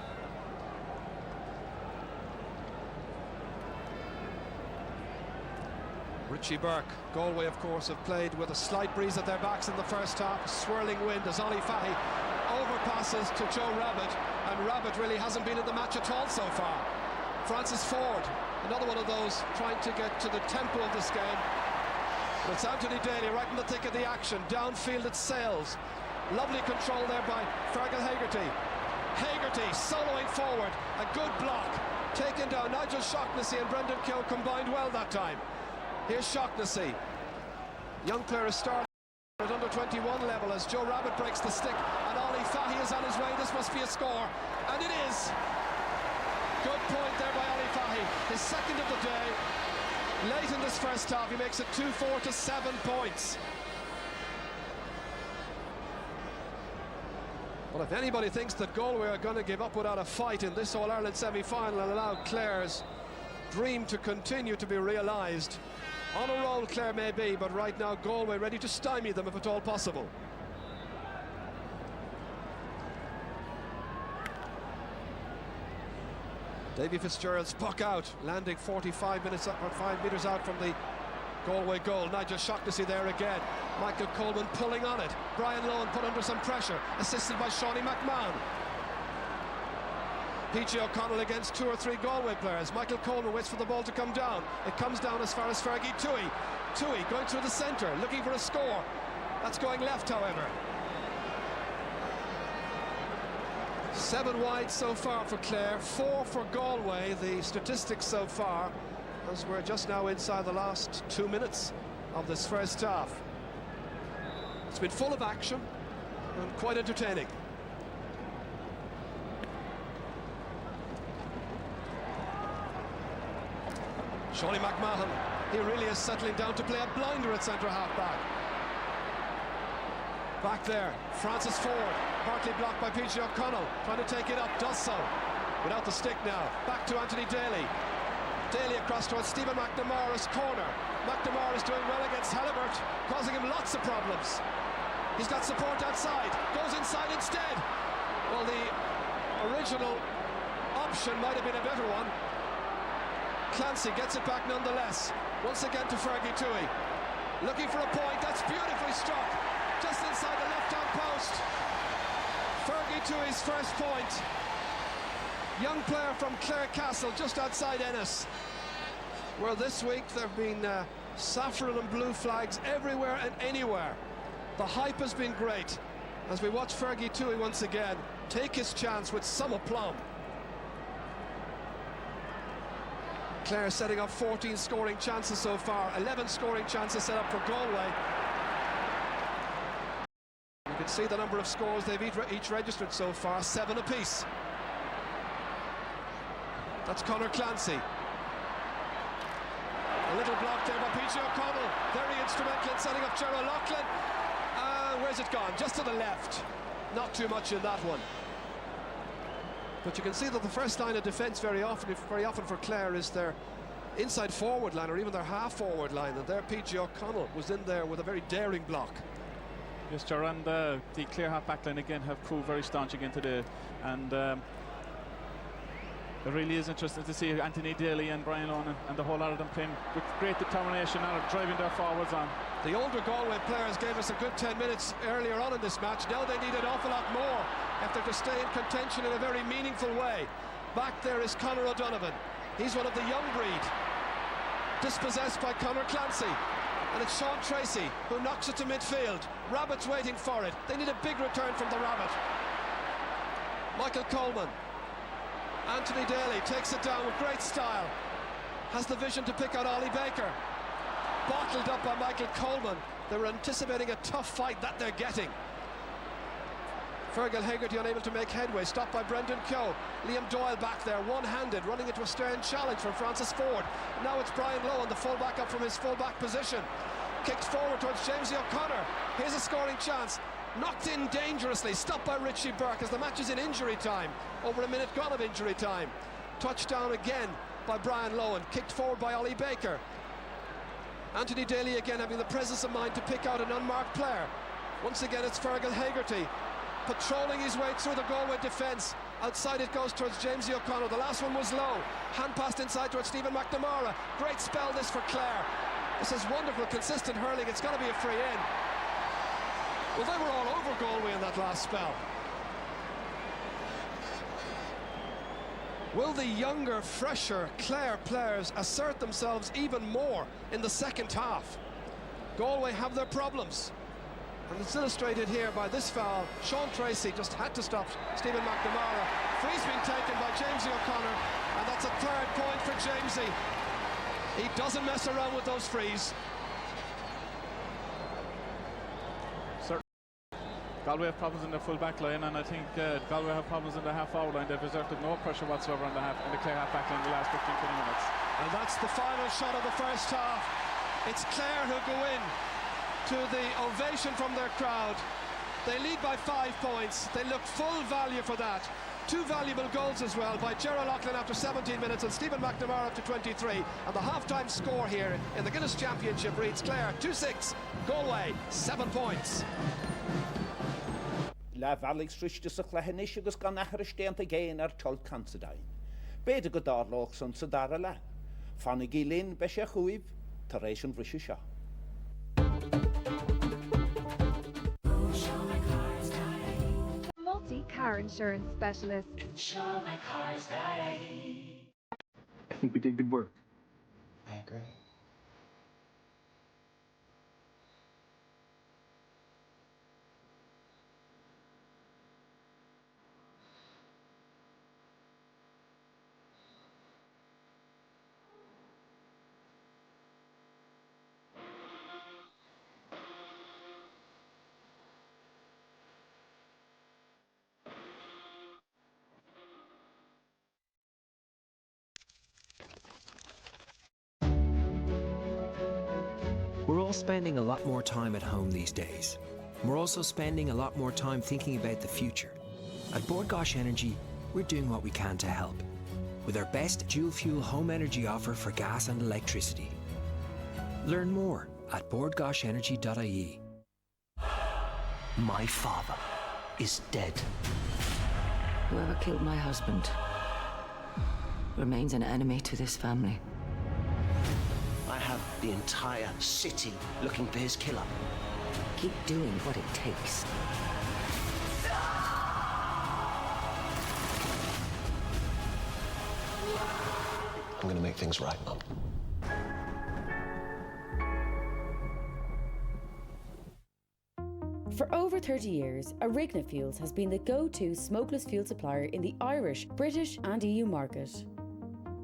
D: Richie Burke. Galway, of course, have played with a slight breeze at their backs in the first half. Swirling wind as Ollie Fahy overpasses to Joe Rabbit, and Rabbit really hasn't been in the match at all so far. Francis Ford, another one of those trying to get to the tempo of this game. But it's Anthony Daly right in the thick of the action. Downfield it sails. Lovely control there by Fergal Hegarty. Hegarty soloing forward. A good block. Taken down. Nigel Shaughnessy and Brendan Keogh combined well that time. Here's Shaughnessy. Young player starting. At under 21 level as Joe Rabbit breaks the stick and Ollie Fahy is on his way. This must be a score, and it is. Good point there by Ollie Fahy, his second of the day. Late in this first half, he makes it 2-4 to 7 points. But if anybody thinks that Galway are going to give up without a fight in this All-Ireland semi-final and allow Clare's dream to continue to be realised, on a roll Clare may be, but right now Galway ready to stymie them if at all possible. Davy Fitzgerald's puck out, landing 45 metres out from the Galway goal. Nigel Shaughnessy there again. Michael Coleman pulling on it. Brian Lohan put under some pressure, assisted by Shawnee McMahon. P.G. O'Connell against 2 or 3 Galway players. Michael Coleman waits for the ball to come down. It comes down as far as Fergie Toohey. Toohey going through the centre, looking for a score. That's going left, however. 7 wide so far for Clare, 4 for Galway, the statistics so far, as we're just now inside the last 2 minutes of this first half. It's been full of action and quite entertaining. Shawnee McMahon, he really is settling down to play a blinder at centre half back. Back there, Francis Ford, partly blocked by P.G. O'Connell, trying to take it up, does so. Without the stick now, back to Anthony Daly. Daly across towards Stephen McNamara's corner. McNamara is doing well against Halibert, causing him lots of problems. He's got support outside, goes inside instead. Well, the original option might have been a better one. Clancy gets it back nonetheless. Once again to Fergie Toohey. Looking for a point, that's beautifully struck. Just inside the left-hand post. Fergie Toohey's first point. Young player from Clare Castle, just outside Ennis. Well, this week there have been saffron and blue flags everywhere and anywhere. The hype has been great as we watch Fergie Toohey once again take his chance with some aplomb. Clare setting up 14 scoring chances so far, 11 scoring chances set up for Galway. You can see the number of scores they've each registered so far, 7 apiece. That's Conor Clancy. A little block there by P.G. O'Connell, very instrumental in setting up Gerald Loughlin. Where's it gone? Just to the left. Not too much in that one. But you can see that the first line of defence very often for Clare is their inside forward line or even their half forward line, and there P.G. O'Connell was in there with a very daring block.
G: Yes, Ger, and the Clare half back line again have proved very staunch again today, and it really is interesting to see Anthony Daly and Brian Lohan and the whole lot of them playing with great determination and are driving their forwards on.
D: The older Galway players gave us a good 10 minutes earlier on in this match. Now they need an awful lot more if they're to stay in contention in a very meaningful way. Back there is Conor O'Donovan. He's one of the young breed, dispossessed by Conor Clancy. And it's Sean Tracy who knocks it to midfield. Rabbit's waiting for it. They need a big return from the Rabbit. Michael Coleman. Anthony Daly takes it down with great style. Has the vision to pick out Ollie Baker. Bottled up by Michael Coleman. They were anticipating a tough fight that they're getting. Fergal Hegarty unable to make headway, stopped by Brendan Keogh. Liam Doyle back there, one-handed, running into a stern challenge from Francis Ford. Now it's Brian Lohan, the full-back up from his full-back position. Kicked forward towards Jamesy O'Connor. Here's a scoring chance. Knocked in dangerously, stopped by Richie Burke as the match is in injury time. Over a minute gone of injury time. Touchdown again by Brian Lohan, kicked forward by Ollie Baker. Anthony Daly again having the presence of mind to pick out an unmarked player. Once again it's Fergal Hegarty patrolling his way through the Galway defence. Outside it goes towards Jamesy O'Connell. The last one was low. Hand passed inside towards Stephen McNamara. Great spell this for Clare. This is wonderful, consistent hurling. It's going to be a free in. Well, they were all over Galway in that last spell. Will the younger, fresher Clare players assert themselves even more in the second half? Galway have their problems. And it's illustrated here by this foul. Sean Tracy just had to stop Stephen McNamara. Free's been taken by Jamesy O'Connor, and that's a third point for Jamesy. He doesn't mess around with those frees.
G: Galway have problems in their full back line, and I think Galway have problems in the half-hour line. They've exerted no pressure whatsoever in the Clare half-back line in the last 15-20 minutes.
D: And that's the final shot of the first half. It's Clare who go in to the ovation from their crowd. They lead by 5 points. They look full value for that. 2 valuable goals as well by Gerald Loughlin after 17 minutes and Stephen McNamara after 23. And the half-time score here in the Guinness Championship reads Clare 2-6, Galway 7 points.
A: Le bhalig srichte sa chlehanis agus gan nachar steanta géin tol cansadain. Beidir go darloch son sa dara le. Fanna gilin beshe chuib, taration brishe sha.
H: Multi-car insurance specialist.
I: I think we did good work.
J: I agree.
K: We're all spending a lot more time at home these days. We're also spending a lot more time thinking about the future. At Bord Gáis Energy, we're doing what we can to help, with our best dual-fuel home energy offer for gas and electricity. Learn more at bordgashenergy.ie.
L: My father is dead.
M: Whoever killed my husband remains an enemy to this family.
L: I have the entire city looking for his killer.
M: Keep doing what it takes.
J: I'm gonna make things right, Mum.
N: For over 30 years, Arigna Fuels has been the go-to smokeless fuel supplier in the Irish, British and EU market.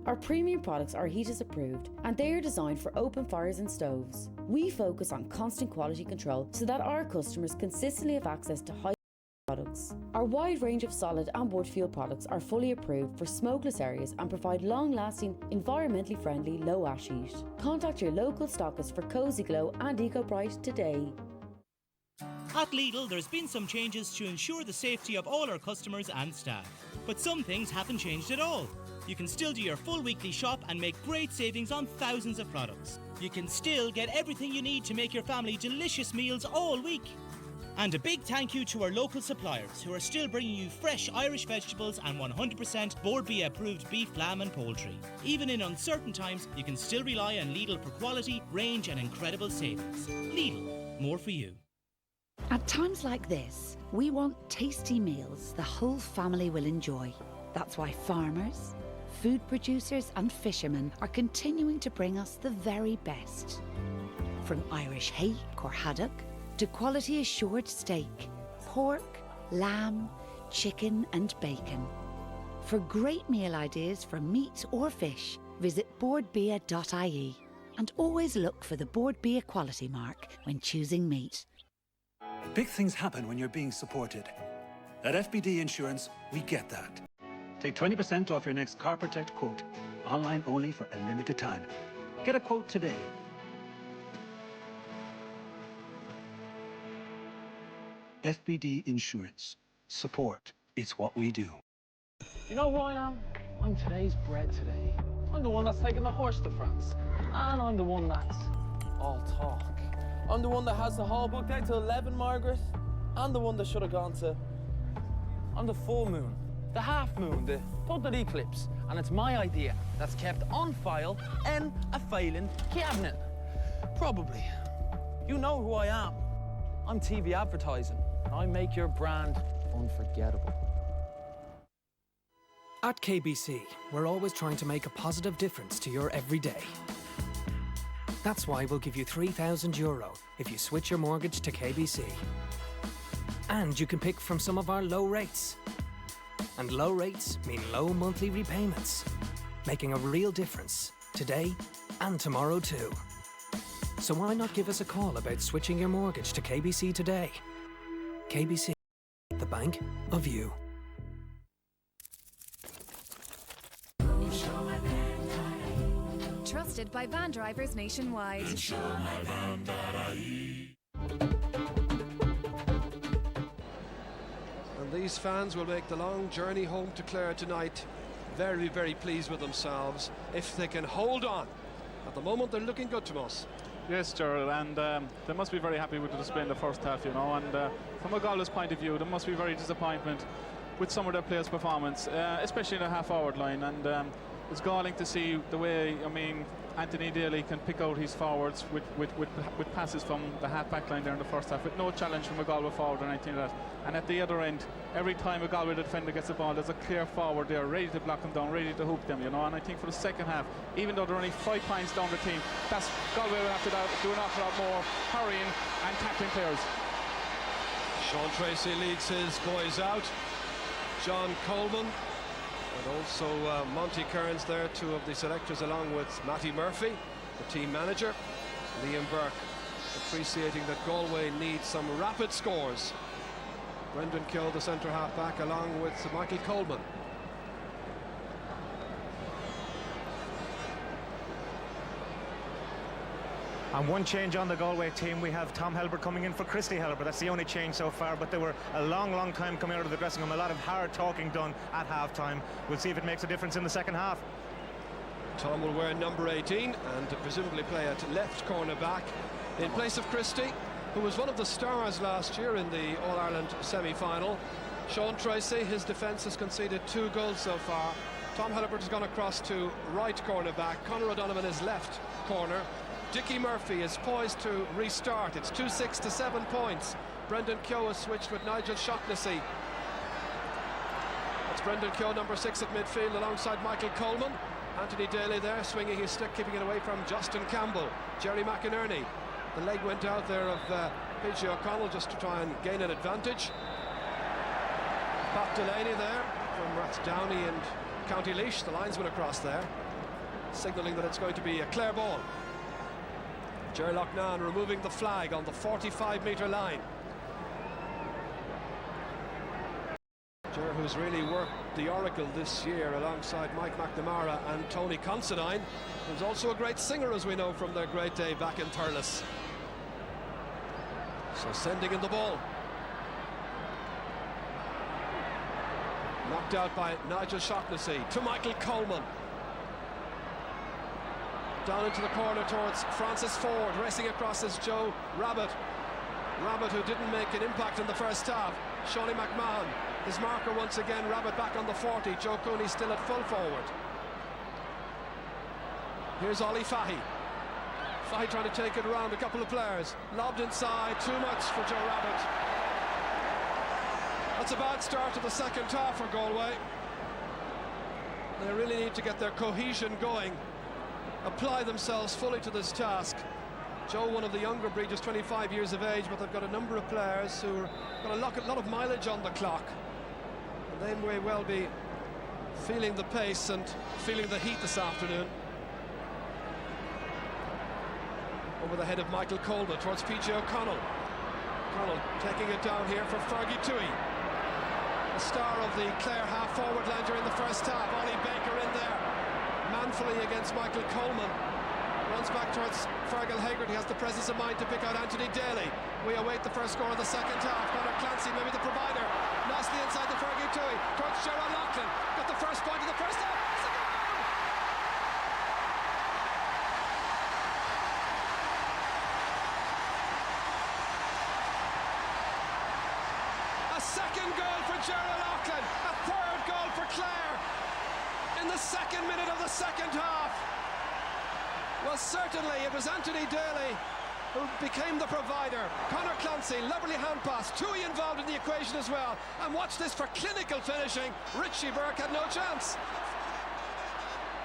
N: Our premium products are HEATIS approved and they are designed for open fires and stoves. We focus on constant quality control so that our customers consistently have access to high products. Our wide range of solid and wood fuel products are fully approved for smokeless areas and provide long-lasting, environmentally friendly low ash heat. Contact your local stockist for Cozy Glow and EcoBright today.
O: At Lidl, there's been some changes to ensure the safety of all our customers and staff. But some things haven't changed at all. You can still do your full weekly shop and make great savings on thousands of products. You can still get everything you need to make your family delicious meals all week. And a big thank you to our local suppliers who are still bringing you fresh Irish vegetables and 100% Bord Bia approved beef, lamb and poultry. Even in uncertain times, you can still rely on Lidl for quality, range and incredible savings. Lidl, more for you.
P: At times like this, we want tasty meals the whole family will enjoy. That's why farmers, food producers and fishermen are continuing to bring us the very best. From Irish hake or haddock to quality assured steak, pork, lamb, chicken and bacon. For great meal ideas for meat or fish, visit bordbia.ie and always look for the Bord Bia quality mark when choosing meat.
Q: Big things happen when you're being supported. At FBD Insurance, we get that. Take 20% off your next Car Protect quote. Online only for a limited time. Get a quote today. FBD Insurance. Support is what we do.
I: You know who I am? I'm today's bread today. I'm the one that's taking the horse to France. And I'm the one that's all talk. I'm the one that has the hall booked out to 11, Margaret. I'm the one that should have gone to... I'm the full moon, the half moon, the total eclipse. And it's my idea that's kept on file in a filing cabinet. Probably. You know who I am. I'm TV advertising. I make your brand unforgettable.
K: At KBC, we're always trying to make a positive difference to your everyday. That's why we'll give you €3,000 if you switch your mortgage to KBC. And you can pick from some of our low rates. And low rates mean low monthly repayments, making a real difference today and tomorrow too. So why not give us a call about switching your mortgage to KBC today? KBC. the bank of you.
R: Trusted by van drivers nationwide.
D: And these fans will make the long journey home to Clare tonight very, very pleased with themselves if they can hold on. At the moment, they're looking good to us.
G: Yes, Gerald, and they must be very happy with the display in the first half, you know, and from a Galway's point of view, there must be very disappointment with some of their players' performance, especially in the half-forward line, and it's galling to see the way, I mean, Anthony Daly can pick out his forwards with passes from the half-back line there in the first half, with no challenge from a Galway forward or anything like that. And at the other end, every time a Galway defender gets the ball, there's a clear forward there, ready to block them down, ready to hoop them, you know. And I think for the second half, even though they're only 5 points down the team, that's Galway will have to do an awful lot more hurrying and tackling players.
D: Sean Tracy leads his boys out. John Coleman and also Monty Kearns there, 2 of the selectors, along with Matty Murphy, the team manager. Liam Burke appreciating that Galway needs some rapid scores. Brendan Keogh, the centre half back, along with Michael Coleman.
E: And one change on the Galway team, we have Tom Helber coming in for Christy Helber. That's the only change so far, but they were a long time coming out of the dressing room. A lot of hard talking done at half-time. We'll see if it makes a difference in the second half.
D: Tom will wear number 18 and presumably play at left corner back in place of Christie, who was one of the stars last year in the All-Ireland semi-final. Sean Tracy, his defence has conceded 2 goals so far. Tom Helbert has gone across to right corner back. Conor O'Donovan is left corner. Dickie Murphy is poised to restart. It's 2-6 to 7 points. Brendan Keogh has switched with Nigel Shaughnessy. It's Brendan Keogh, number 6 at midfield, alongside Michael Coleman. Anthony Daly there, swinging his stick, keeping it away from Justin Campbell. Jerry McInerney. The leg went out there of P.J. O'Connell just to try and gain an advantage. Pat Delaney there from Rathdowney and County Laois, the linesman across there, signalling that it's going to be a Clare ball. Ger Loughnane removing the flag on the 45-metre line. Ger, who's really worked the oracle this year alongside Mike McNamara and Tony Considine, who's also a great singer, as we know from their great day back in Thurles. So sending in the ball. Knocked out by Nigel Shaughnessy to Michael Coleman. Down into the corner towards Francis Ford. Racing across is Joe Rabbit. Rabbit, who didn't make an impact in the first half. Shawnee McMahon, his marker once again. Rabbit back on the 40. Joe Cooney still at full forward. Here's Ollie Fahy. Fahy trying to take it around a couple of players. Lobbed inside, too much for Joe Rabbit. That's a bad start to the second half for Galway. They really need to get their cohesion going, apply themselves fully to this task. Joe, one of the younger breed, just 25 years of age, but they've got a number of players who have got a lot of mileage on the clock. And they may well be feeling the pace and feeling the heat this afternoon. Over the head of Michael Coleman towards P.J. O'Connell. O'Connell taking it down here for Fergie Toohey. The star of the Clare half-forward line during the first half. Ollie Baker in there, manfully against Michael Coleman. Runs back towards Fergal Haggard. He has the presence of mind to pick out Anthony Daly. We await the first score of the second half. Conor Clancy, maybe the provider. Nicely inside the Fergie Toohey towards Gerard Loughlane. Got the first point of the first half. Second goal for Gerard Loughlane, a third goal for Clare in the second minute of the second half. Well, certainly it was Anthony Daly who became the provider. Conor Clancy, lovely hand pass, Toohey involved in the equation as well. And watch this for clinical finishing. Richie Burke had no chance.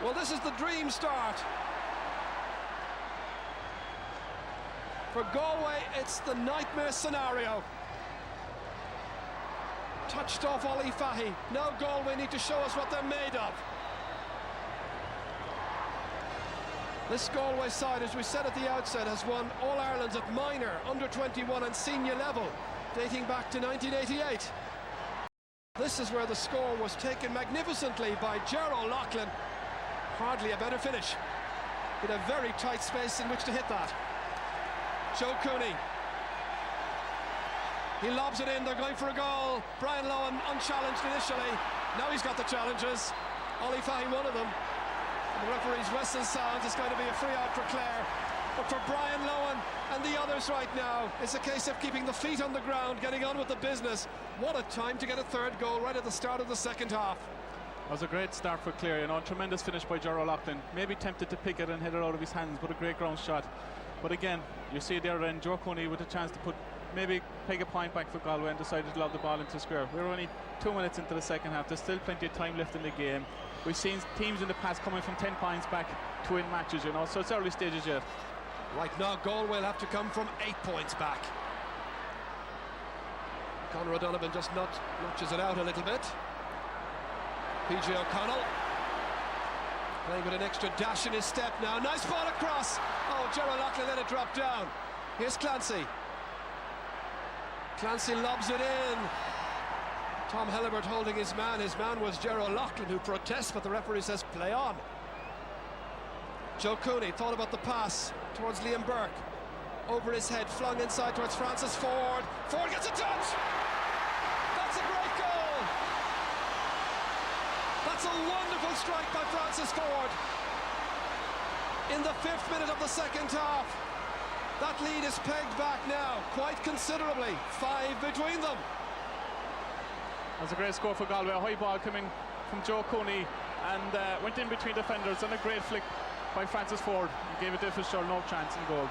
D: Well, this is the dream start. For Galway, it's the nightmare scenario. Touched off Ollie Fahy. Now Galway need to show us what they're made of. This Galway side, as we said at the outset, has won All-Irelands at minor, under 21 and senior level, dating back to 1988. This is where the score was taken magnificently by Gerald O'Loughlin. Hardly a better finish. In a very tight space in which to hit that. Joe Cooney. He lobs it in, they're going for a goal. Brian Lohan unchallenged initially. Now he's got the challenges. Ollie Fahy, one of them. And the referee's whistle sounds. It's going to be a free out for Clare. But for Brian Lohan and the others right now, it's a case of keeping the feet on the ground, getting on with the business. What a time to get a third goal right at the start of the second half.
G: That was a great start for Clare, you know, tremendous finish by Gerald O'Loughlin. Maybe tempted to pick it and hit it out of his hands, but a great ground shot. But again, you see there then Joe Cooney with a chance to maybe take a point back for Galway and decided to lob the ball into square. We're only 2 minutes into the second half. There's still plenty of time left in the game. We've seen teams in the past coming from 10 points back to win matches, you know, so it's early stages yet.
D: Right now, Galway will have to come from 8 points back. Conor O'Donovan just notches it out a little bit. PJ O'Connell playing with an extra dash in his step now. Nice ball across. Oh, Gerald O'Loughlin let it drop down. Here's Clancy. Clancy lobs it in. Tom Helibert holding his man. His man was Gerald O'Loughlin, who protests, but the referee says play on. Joe Cooney thought about the pass towards Liam Burke. Over his head, flung inside towards Francis Ford. Ford gets a touch! That's a great goal! That's a wonderful strike by Francis Ford. In the 5th minute of the second half. That lead is pegged back now, quite considerably. 5 between them.
G: That's a great score for Galway. A high ball coming from Joe Cooney and went in between defenders, and a great flick by Francis Ford. He gave it to Fisher no chance in goal.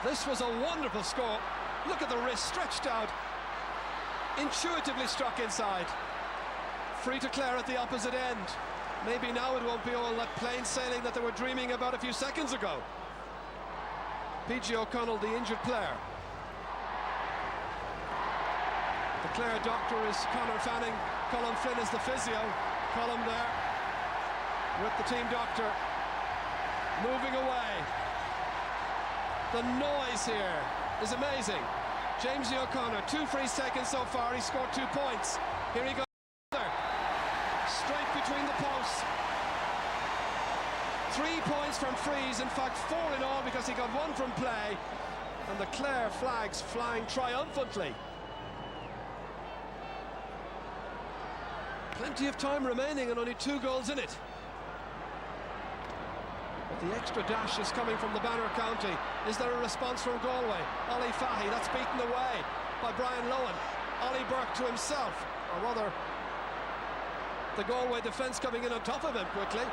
D: This was a wonderful score. Look at the wrist stretched out. Intuitively struck inside. Free to Clare at the opposite end. Maybe now it won't be all that plain sailing that they were dreaming about a few seconds ago. PG O'Connell, the injured player. The Clare doctor is Conor Fanning. Colin Flynn is the physio. Colin there with the team doctor. Moving away. The noise here is amazing. James O'Connor, 2 frees taken so far. He scored 2 points. Here he goes. Straight between the posts. 3 points from frees, in fact 4 in all, because he got 1 from play. And the Clare flags flying triumphantly. Plenty of time remaining and only 2 goals in it. But the extra dash is coming from the Banner County. Is there a response from Galway? Ollie Fahy, that's beaten away by Brian Lohan. Ollie Burke to himself, or rather the Galway defence coming in on top of him quickly.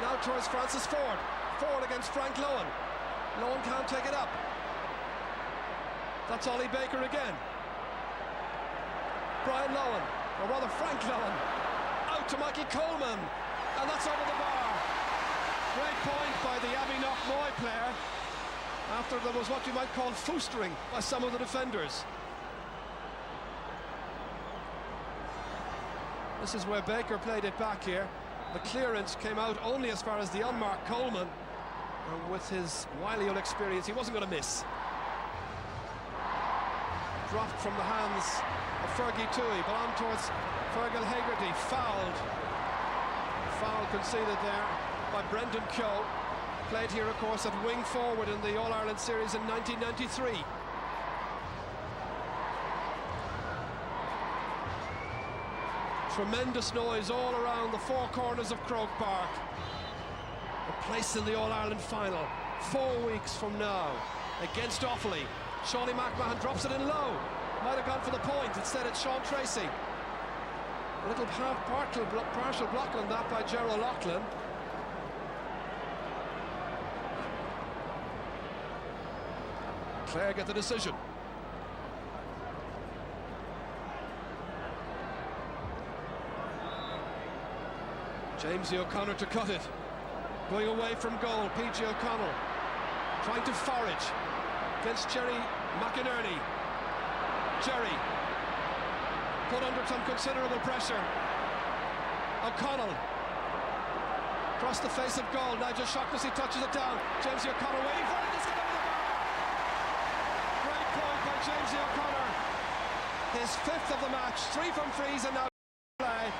D: Now towards Francis Ford. Ford against Frank Lohan. Lohan can't take it up. That's Ollie Baker again. Brian Lohan, or rather Frank Lohan, out to Mikey Coleman, and that's over the bar. Great point by the Abbey Knockmoy player after there was what you might call foostering by some of the defenders. This is where Baker played it back here. The clearance came out only as far as the unmarked Coleman, and with his wily old experience he wasn't going to miss. Dropped from the hands of Fergie Toohey, but on towards Fergal Hegarty, fouled. Foul conceded there by Brendan Keogh. Played here, of course, at wing forward in the All-Ireland Series in 1993. Tremendous noise all around the 4 corners of Croke Park. A place in the All-Ireland final 4 weeks from now against Offaly. Shawnee McMahon drops it in low. Might have gone for the point. Instead it's Sean Tracy. A little partial block on that by Gerald O'Loughlin. Clare get the decision. James O'Connor to cut it. Going away from goal, PG O'Connell trying to forage against Jerry McInerney. Jerry put under some considerable pressure. O'Connell across the face of goal. Nigel Shaughnessy touches it down. James O'Connor waiting for it. It's going over the bar. Great point by James O'Connor. His 5th of the match, 3 from frees and now play.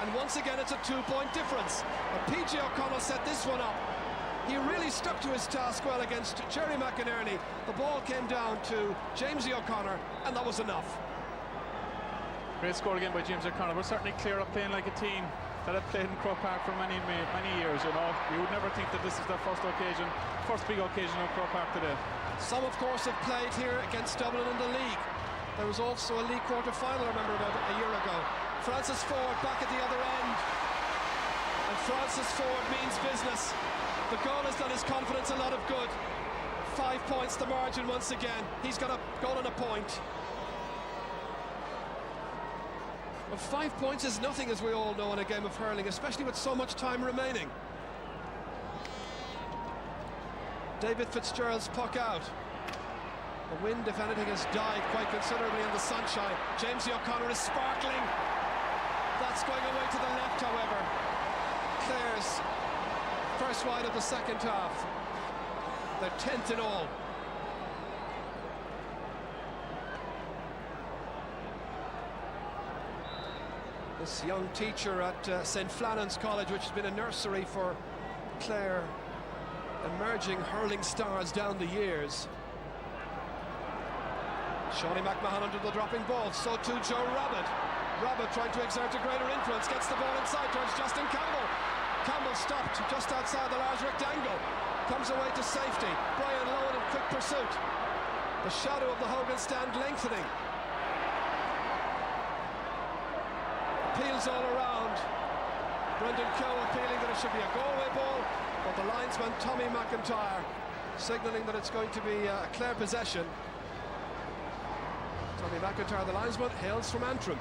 D: And once again, it's a 2-point difference. But PJ O'Connell set this one up. He really stuck to his task well against Jerry McInerney. The ball came down to Jamesy O'Connor, and that was enough.
G: Great score again by James O'Connor. We're certainly Clare up playing like a team that have played in Croke Park for many years, you know. You would never think that this is their first big occasion in Croke Park today.
D: Some, of course, have played here against Dublin in the league. There was also a league quarter-final, I remember, about a year ago. Francis Ford back at the other end. And Francis Ford means business. The goal has done his confidence a lot of good. 5 points the margin once again. He's got a goal and a point. Well, 5 points is nothing, as we all know, in a game of hurling, especially with so much time remaining. David Fitzgerald's puck out. The wind, if anything, has died quite considerably in the sunshine. Jamesy O'Connor is sparkling. That's going away to the left, however. Clare's first wide of the second half. They're 10th in all. This young teacher at St. Flannan's College, which has been a nursery for Clare emerging hurling stars down the years. Shawnee McMahon under the dropping ball, so too Joe Rabbit. Rabbit trying to exert a greater influence, gets the ball inside towards Justin Campbell. Campbell stopped just outside the large rectangle, comes away to safety. Brian Lowen in quick pursuit. The shadow of the Hogan stand lengthening. Appeals all around. Brendan Keogh appealing that it should be a Galway ball, but the linesman Tommy McIntyre signalling that it's going to be a Clare possession. Tommy McIntyre, the linesman, hails from Antrim.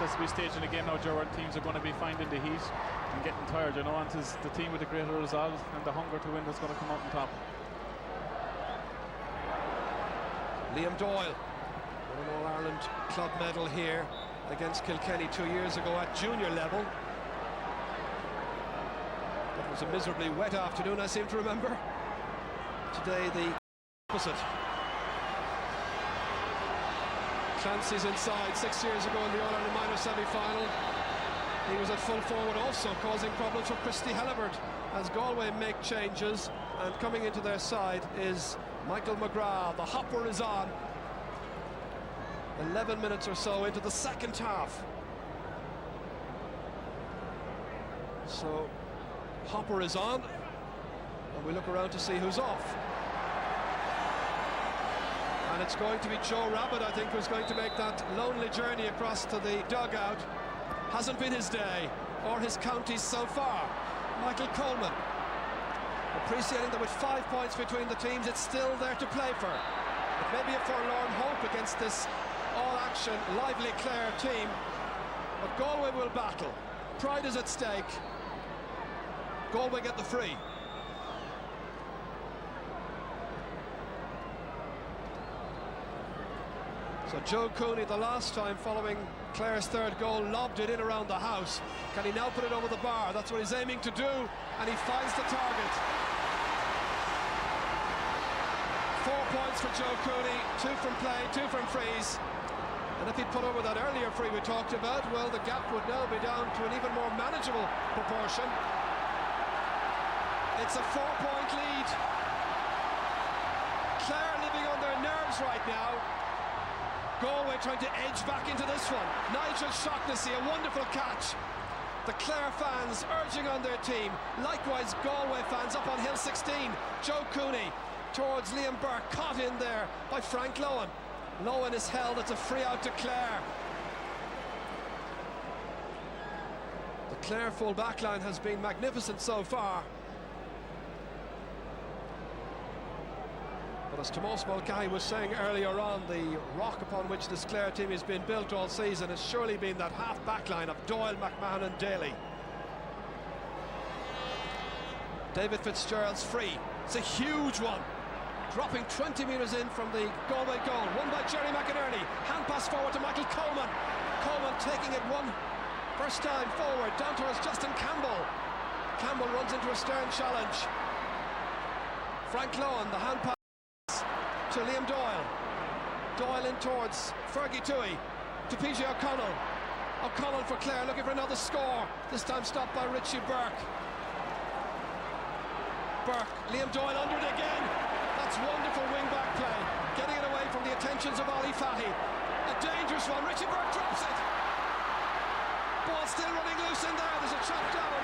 G: As we stage in the game now, Joe, our teams are going to be finding the heat and getting tired, you know, and it's the team with the greater resolve and the hunger to win that's going to come out on top.
D: Liam Doyle won an All-Ireland club medal here against Kilkenny 2 years ago at junior level. That was a miserably wet afternoon, I seem to remember. Today the opposite. Clancy's inside 6 years ago in the All-Ireland minor semi-final. He was at full forward also, causing problems for Christy Helibert as Galway make changes, and coming into their side is Michael McGrath. The hopper is on. 11 minutes or so into the second half. So hopper is on, and we look around to see who's off. And it's going to be Joe Rabbit, I think, who's going to make that lonely journey across to the dugout. Hasn't been his day, or his counties so far. Michael Coleman, appreciating that with 5 points between the teams, it's still there to play for. It may be a forlorn hope against this all-action, lively Clare team, but Galway will battle. Pride is at stake. Galway get the free. So Joe Cooney, the last time following Clare's third goal, lobbed it in around the house. Can he now put it over the bar? That's what he's aiming to do, and he finds the target. 4 points for Joe Cooney, 2 from play, 2 from frees. And if he'd put over that earlier free we talked about, well, the gap would now be down to an even more manageable proportion. It's a 4-point lead. Clare living on their nerves right now. Galway trying to edge back into this one. Nigel Shaughnessy, a wonderful catch. The Clare fans urging on their team. Likewise, Galway fans up on Hill 16. Joe Cooney towards Liam Burke, caught in there by Frank Lowen. Lowen is held, it's a free out to Clare. The Clare full back line has been magnificent so far. But as Tomás Mulcahy was saying earlier on, the rock upon which this Clare team has been built all season has surely been that half back line of Doyle, McMahon and Daly. David Fitzgerald's free. It's a huge one. Dropping 20 metres in from the Galway goal. Won by Jerry McInerney. Hand pass forward to Michael Coleman. Coleman taking it one first time forward down towards Justin Campbell. Campbell runs into a stern challenge. Frank Lohan, the hand pass to Liam Doyle. Doyle in towards Fergie Toohey, to PJ O'Connell. O'Connell for Clare, looking for another score. This time stopped by Richie Burke. Burke, Liam Doyle under it again. That's wonderful wing-back play. Getting it away from the attentions of Ali Fahy. A dangerous one. Richie Burke drops it. Ball still running loose in there. There's a chop down.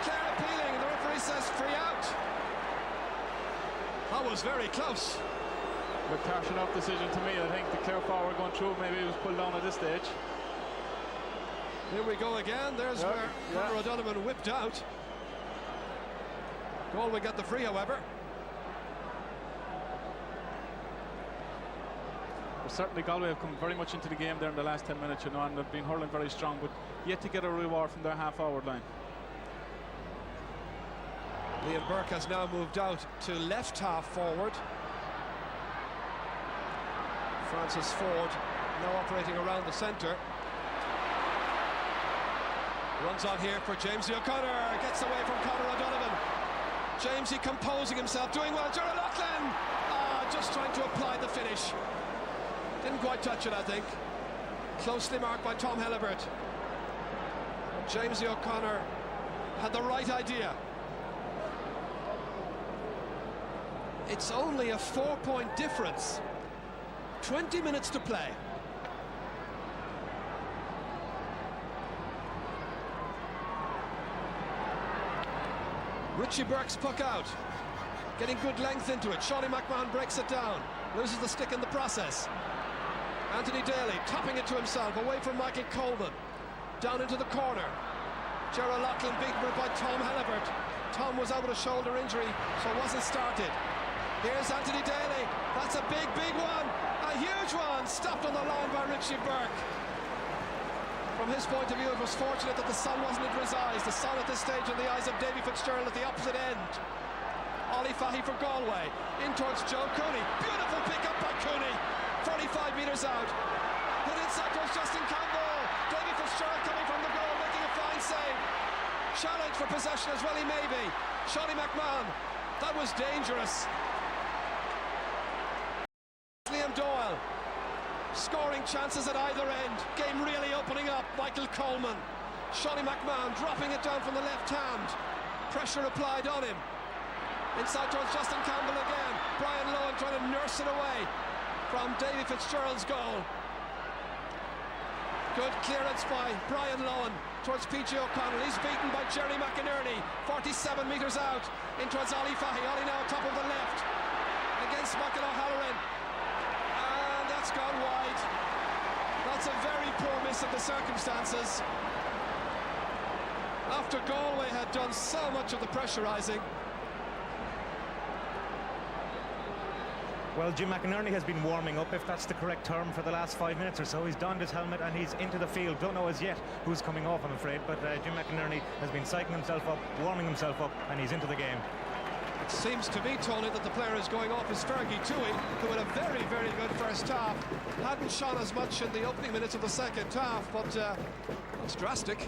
D: Clare appealing, and the referee says free out. That was very close.
G: Look, harsh enough decision to me. I think the Clare forward going through, maybe it was pulled down at this stage.
D: Here we go again. There's where Conor O'Donovan whipped out. Galway got the free, however.
G: Well, certainly Galway have come very much into the game there in the last 10 minutes, you know, and they've been hurling very strong, but yet to get a reward from their half-forward line.
D: Liam Burke has now moved out to left half forward. Francis Ford now operating around the centre. Runs on here for Jamesy O'Connor, gets away from Conor O'Donovan. Jamesy composing himself, doing well. Gerald Loughlin just trying to apply the finish. Didn't quite touch it, I think. Closely marked by Tom Helibert. Jamesy O'Connor had the right idea. It's only a 4-point difference. 20 minutes to play. Richie Burke's puck out. Getting good length into it. Shawnee McMahon breaks it down. Loses the stick in the process. Anthony Daly tapping it to himself. Away from Michael Coleman. Down into the corner. Gerald Loughlin beaten by Tom Helibert. Tom was out with a shoulder injury, so wasn't started. Here's Anthony Daly. That's a big, big one. A huge one. Stopped on the line by Richie Burke. From his point of view, it was fortunate that the sun wasn't in his eyes. The sun at this stage in the eyes of Davy Fitzgerald at the opposite end. Ollie Fahy for Galway. In towards Joe Cooney. Beautiful pick up by Cooney. 45 metres out. Hit inside towards Justin Campbell. Davy Fitzgerald coming from the goal, making a fine save. Challenge for possession as well he may be. Shawnee McMahon. That was dangerous. Liam Doyle. Scoring chances at either end. Game really opening up. Michael Coleman. Shawnee McMahon dropping it down from the left hand. Pressure applied on him. Inside towards Justin Campbell again. Brian Lohan trying to nurse it away from Davy Fitzgerald's goal. Good clearance by Brian Lohan towards PJ O'Connell. He's beaten by Jerry McInerney. 47 metres out. In towards Ollie Fahy. Ollie now top of the left. Against Michael O'Halloran. That's gone wide. That's a very poor miss of the circumstances. After Galway had done so much of the pressurising.
E: Well, Jim McInerney has been warming up, if that's the correct term, for the last 5 minutes or so. He's donned his helmet and he's into the field. Don't know as yet who's coming off, I'm afraid, but Jim McInerney has been psyching himself up, warming himself up, and he's into the game.
D: It seems to me, Tony, that the player is going off is Fergie Toohey, who had a very, very good first half. Hadn't shone as much in the opening minutes of the second half, but that's drastic.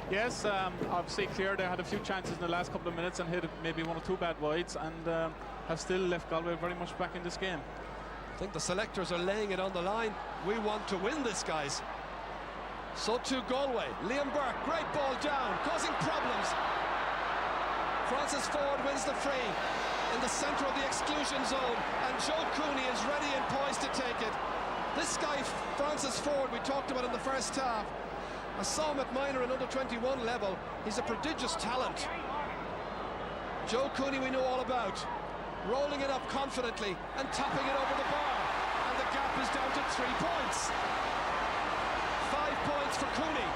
G: Yes, obviously Clare, they had a few chances in the last couple of minutes and hit maybe one or two bad wides, and have still left Galway very much back in this game.
D: I think the selectors are laying it on the line. We want to win this, guys. So too Galway. Liam Burke, great ball down, causing problems. Francis Ford wins the free in the centre of the exclusion zone, and Joe Cooney is ready and poised to take it. This guy, Francis Ford, we talked about in the first half. I saw him at minor and under 21 level. He's a prodigious talent. Joe Cooney we know all about. Rolling it up confidently and tapping it over the bar. And the gap is down to 3 points. 5 points for Cooney.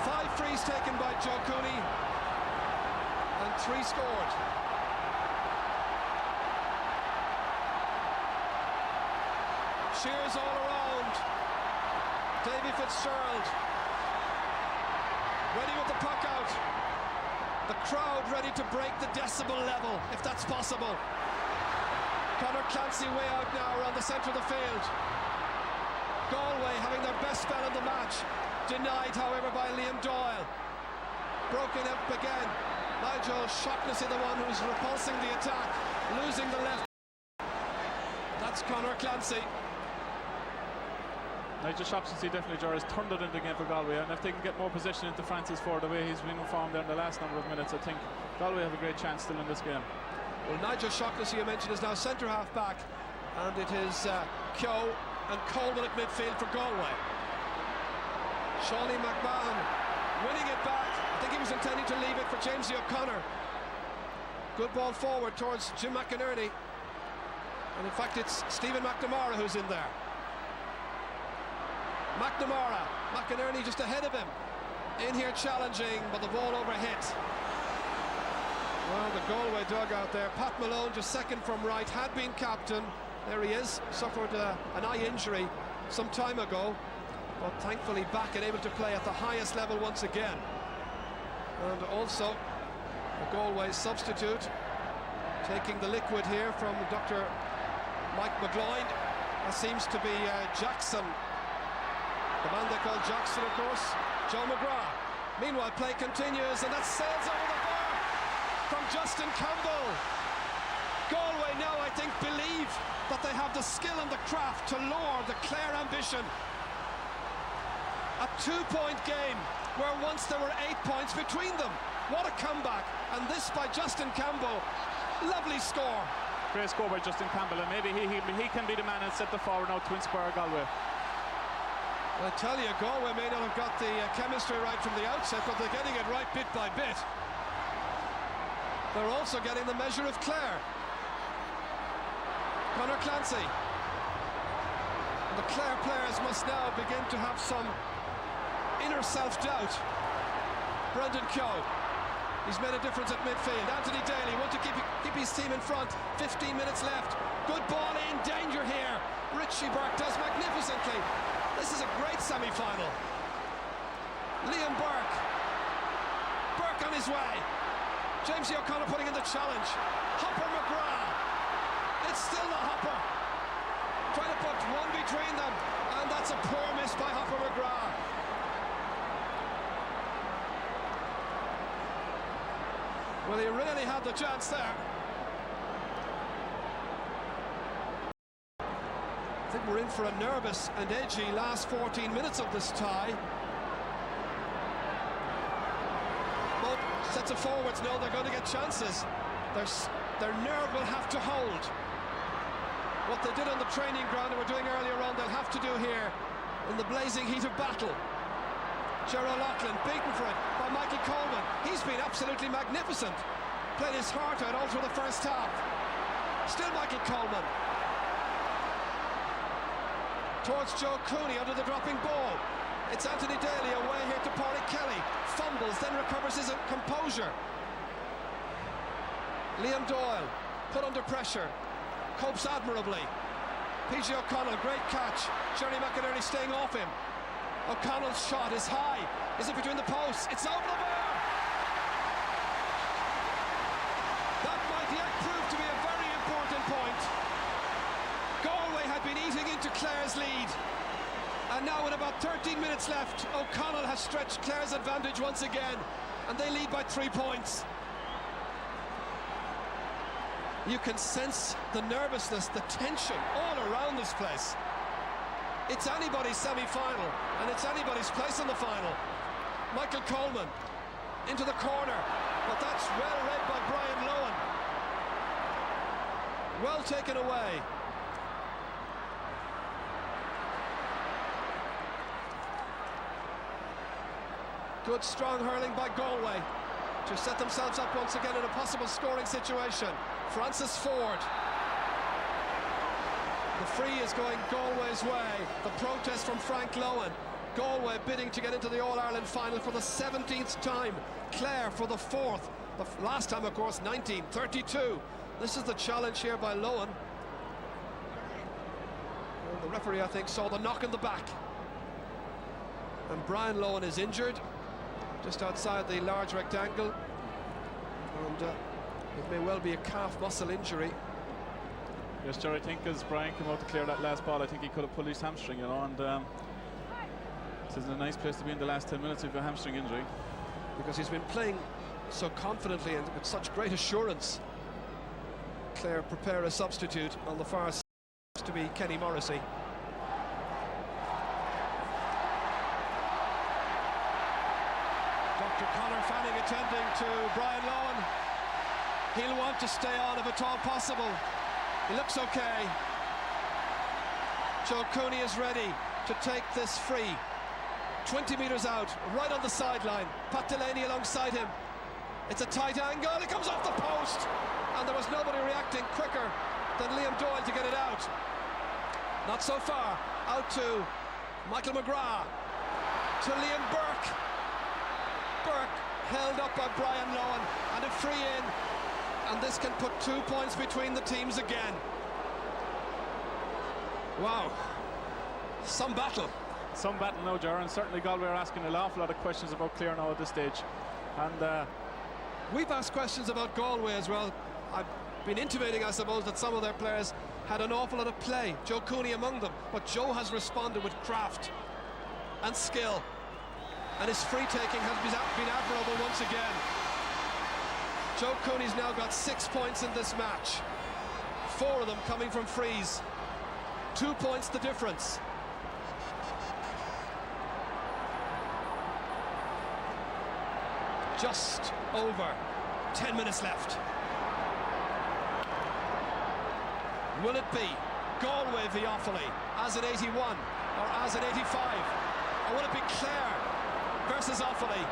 D: 5 frees taken by Joe Cooney. And 3 scored. Cheers all around. Davy Fitzgerald. Ready with the puck out. The crowd ready to break the decibel level, if that's possible. Conor Clancy way out now around the centre of the field. Galway having their best spell in the match. Denied, however, by Liam Doyle. broken up again. Nigel Shaughnessy, the one who's repulsing the attack, losing the left. That's Conor Clancy.
G: Nigel Shaughnessy definitely, Jarvis, turned it in the game for Galway, and if they can get more possession into Francis Ford the way he's been informed there in the last number of minutes, I think Galway have a great chance still in this game.
D: Well, Nigel Shaughnessy, you mentioned, is now centre half back, and it is Keogh and Coleman at midfield for Galway. Shawnee McMahon winning it back. I think he was intending to leave it for Jamesy O'Connor. Good ball forward towards Jim McInerney, and in fact it's Stephen McNamara who's in there. McInerney just ahead of him, in here challenging, but the ball overhit. Well, the Galway dugout there. Pat Malone, just second from right, had been captain. There he is, suffered an eye injury some time ago, but thankfully back and able to play at the highest level once again. And also the Galway substitute, taking the liquid here from Dr. Mike McGloin. That seems to be Jackson. The man they call Jackson, of course, Joe McGrath. Meanwhile, play continues, and that sails over the bar from Justin Campbell. Galway now, I think, believe that they have the skill and the craft to lure the Clare ambition. A 2-point game, where once there were 8 points between them. What a comeback, and this by Justin Campbell. Lovely score.
G: Great score by Justin Campbell, and maybe he can be the man and set the forward now to inspire Galway.
D: I tell you, Galway may not have got the chemistry right from the outset, but they're getting it right bit by bit. They're also getting the measure of Clare. Conor Clancy. And the Clare players must now begin to have some inner self-doubt. Brendan Keogh. He's made a difference at midfield. Anthony Daly wants to keep his team in front. 15 minutes left. Good ball in, danger here. Richie Burke does magnificently. This is a great semi-final. Liam Burke. Burke on his way. Jamesy O'Connor putting in the challenge. Hopper McGrath. It's still the Hopper. Trying to put one between them, and that's a poor miss by Hopper McGrath. Well, he really had the chance there. I think we're in for a nervous and edgy last 14 minutes of this tie. Both sets of forwards know they're going to get chances. Their nerve will have to hold. What they did on the training ground and were doing earlier on, they'll have to do here in the blazing heat of battle. Gerald Loughlin beaten for it by Michael Coleman. He's been absolutely magnificent. Played his heart out all through the first half. Still Michael Coleman. Towards Joe Cooney under the dropping ball. It's Anthony Daly away here to Pádraig Kelly. Fumbles, then recovers his composure. Liam Doyle put under pressure. Copes admirably. PJ O'Connell, great catch. Jerry McInerney staying off him. O'Connell's shot is high. Is it between the posts? It's over the bar! That might yet prove to be a very important point. Galway had been eating into Clare's lead. And now with about 13 minutes left, O'Connell has stretched Clare's advantage once again. And they lead by 3 points. You can sense the nervousness, the tension all around this place. It's anybody's semi-final, and it's anybody's place in the final. Michael Coleman into the corner, but that's well read by Brian Lowen. Well taken away. Good strong hurling by Galway to set themselves up once again in a possible scoring situation. Francis Ford. The free is going Galway's way. The protest from Frank Lowen. Galway bidding to get into the All-Ireland final for the 17th time. Clare for the 4th. The last time, of course, 1932. This is the challenge here by Lowen. Well, the referee, I think, saw the knock in the back. And Brian Lowen is injured just outside the large rectangle. And it may well be a calf muscle injury.
G: Yes, Jerry, I think as Brian came out to clear that last ball, I think he could have pulled his hamstring, you know, and this is a nice place to be in the last 10 minutes if you have a hamstring injury.
D: because he's been playing so confidently and with such great assurance. Clare prepare a substitute on the far side to be Kenny Morrissey. Dr. Conor Fanning attending to Brian Lowen. He'll want to stay on if at all possible. He looks okay. Joe Cooney is ready to take this free. 20 metres out, right on the sideline. Pat Delaney alongside him. It's a tight angle, it comes off the post! And there was nobody reacting quicker than Liam Doyle to get it out. Not so far. Out to Michael McGrath. To Liam Burke. Burke held up by Brian Lowen, and a free in. And this can put 2 points between the teams again. Wow. Some battle.
G: Some battle now, Ger, and certainly Galway are asking an awful lot of questions about Clare now at this stage. And
D: we've asked questions about Galway as well. I've been intimating, I suppose, that some of their players had an awful lot of play, Joe Cooney among them, but Joe has responded with craft and skill, and his free-taking has been admirable once again. Joe Cooney's now got 6 points in this match, 4 of them coming from frees. 2 points the difference. Just over 10 minutes left. Will it be Galway v Offaly as in 81 or as in 85? Or will it be Clare versus Offaly?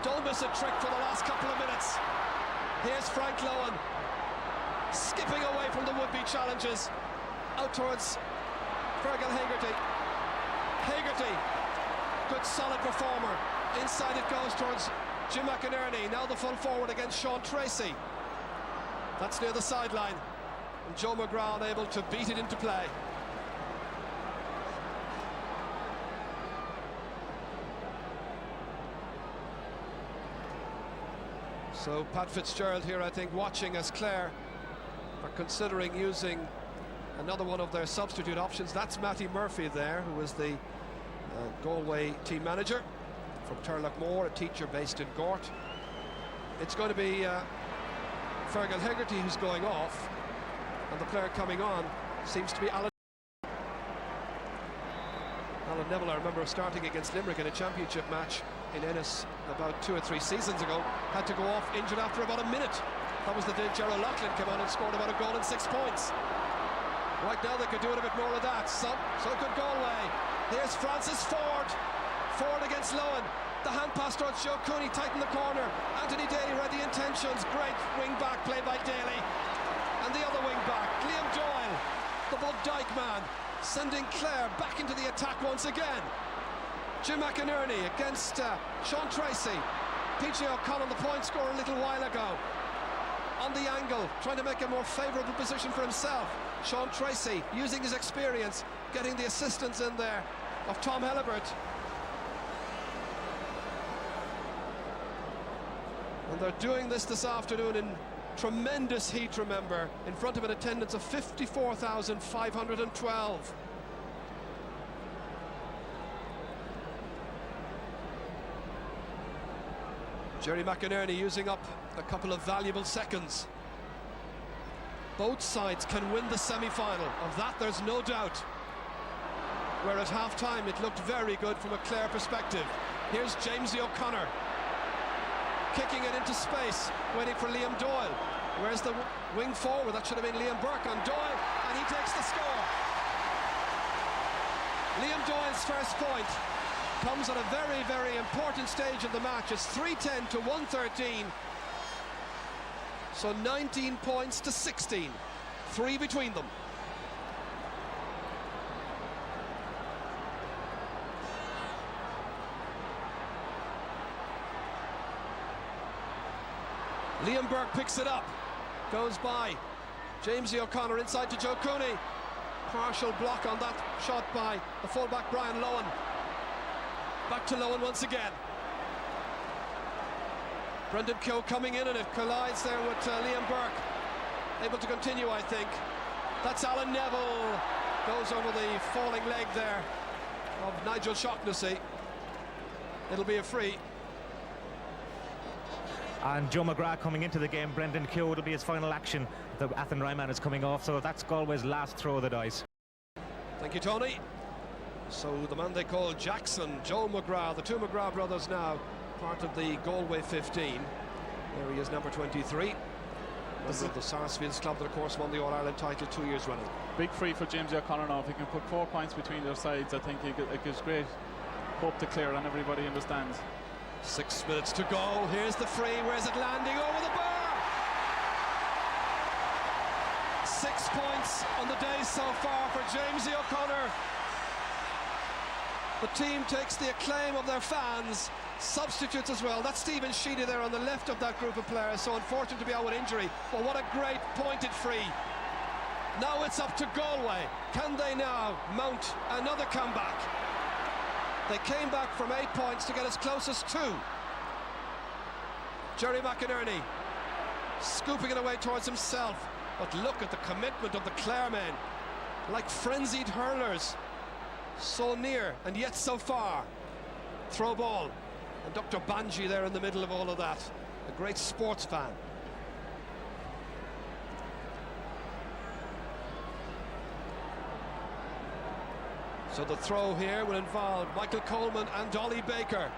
D: Don't miss a trick for the last couple of minutes. Here's Frank Lowen skipping away from the would-be challenges out towards Fergal Hegarty. Hegarty, good solid performer. Inside it goes towards Jim McInerney. Now the full forward against Sean Tracy. That's near the sideline. And Joe McGrath able to beat it into play. So Pat Fitzgerald here, I think, watching as Clare are considering using another one of their substitute options. That's Matty Murphy there, who is the Galway team manager from Turlough, a teacher based in Gort. It's going to be Fergal Hegarty who's going off, and the player coming on seems to be Alan Neville. I remember starting against Limerick in a championship match in Ennis about 2 or 3 seasons ago, had to go off injured after about a minute. That was the day Gerald Loughlin came on and scored about a goal and 6 points. Right now they could do it a bit more of that. So could Galway. Here's Francis Ford. Ford against Lowen. The hand pass towards Joe Cooney, tight in the corner. Anthony Daly read the intentions. Great wing back play by Daly. And the other wing back, Liam Doyle, the Bob Dyke man, sending Clare back into the attack once again. Jim McInerney against Sean Tracy. PJ O'Connell, the point scorer a little while ago. On the angle, trying to make a more favourable position for himself. Sean Tracy, using his experience, getting the assistance in there of Tom Helibert. And they're doing this afternoon in tremendous heat, remember, in front of an attendance of 54,512. Jerry McInerney using up a couple of valuable seconds. Both sides can win the semi-final, of that there's no doubt. Where at half-time it looked very good from a Clare perspective. Here's Jamesy O'Connor kicking it into space, waiting for Liam Doyle. Where's the wing forward? That should have been Liam Burke on Doyle, and he takes the score. Liam Doyle's first point comes at a very, very important stage of the match. It's 3-10 to 113. So 19 points to 16. 3 between them. Liam Burke picks it up. Goes by Jamesy O'Connor inside to Joe Cooney. Partial block on that shot by the fullback Brian Lowen. Back to Lowen once again. Brendan Keogh coming in, and it collides there with Liam Burke. Able to continue, I think. That's Alan Neville. Goes over the falling leg there of Nigel Shaughnessy. It'll be a free.
E: And Joe McGrath coming into the game. Brendan Keogh will be his final action. The Athenryman is coming off, so that's Galway's last throw of the dice.
D: Thank you, Tony. So the man they call Jackson, Joe McGrath, the two McGrath brothers now, part of the Galway 15. There he is, number 23. This is the Sarsfields club that, of course, won the All-Ireland title 2 years running.
G: Big free for James O'Connor now. If he can put 4 points between their sides, I think it gives great hope to Clare, and everybody understands.
D: 6 minutes to go. Here's the free. Where's it landing? Over the bar! 6 points on the day so far for James O'Connor. The team takes the acclaim of their fans. Substitutes as well. That's Stephen Sheedy there on the left of that group of players, so unfortunate to be out with injury. But what a great pointed free. Now it's up to Galway. Can they now mount another comeback? They came back from 8 points to get as close as 2. Jerry McInerney scooping it away towards himself. But look at the commitment of the Clare men. Like frenzied hurlers. So near and yet so far. Throw ball. And Dr. Banji there in the middle of all of that. A great sports fan. So the throw here will involve Michael Coleman and Ollie Baker.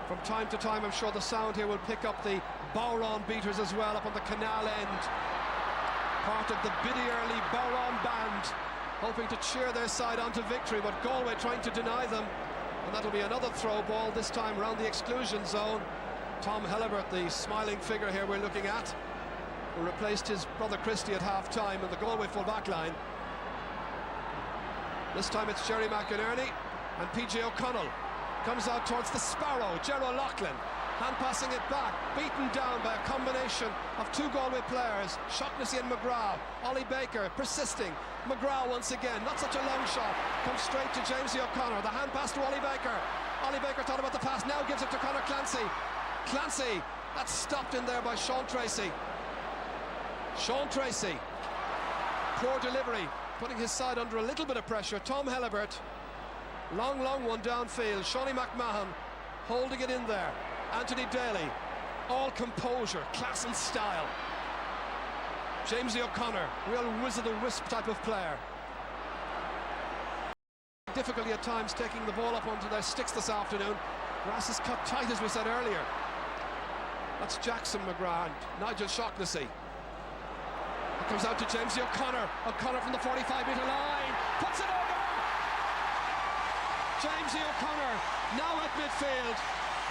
D: From time to time, I'm sure the sound here will pick up the Bowron beaters as well up on the canal end. Part of the Biddy Early Bowron band, hoping to cheer their side on to victory, but Galway trying to deny them. And that'll be another throw ball, this time round the exclusion zone. Tom Helibert, the smiling figure here we're looking at, who replaced his brother Christie at half-time in the Galway full-back line. This time it's Jerry McInerney, and PJ O'Connell comes out towards the Sparrow, Gerald Loughlin, hand passing it back, beaten down by a combination of 2 Galway players, Shaughnessy and McGrath. Ollie Baker persisting, McGrath once again, not such a long shot, comes straight to James O'Connor, the hand pass to Ollie Baker. Ollie Baker thought about the pass, now gives it to Conor Clancy. Clancy, that's stopped in there by Sean Tracy. Sean Tracy, poor delivery, putting his side under a little bit of pressure. Tom Helibert, long one downfield. Shawnee McMahon holding it in there. Anthony Daly, all composure, class and style. James O'Connor, real wizard-o-wisp type of player. Difficulty at times taking the ball up onto their sticks this afternoon. Grass is cut tight, as we said earlier. That's Jackson McGrath, Nigel Shaughnessy. It comes out to James O'Connor. O'Connor from the 45-metre line. Puts it over! James O'Connor now at midfield,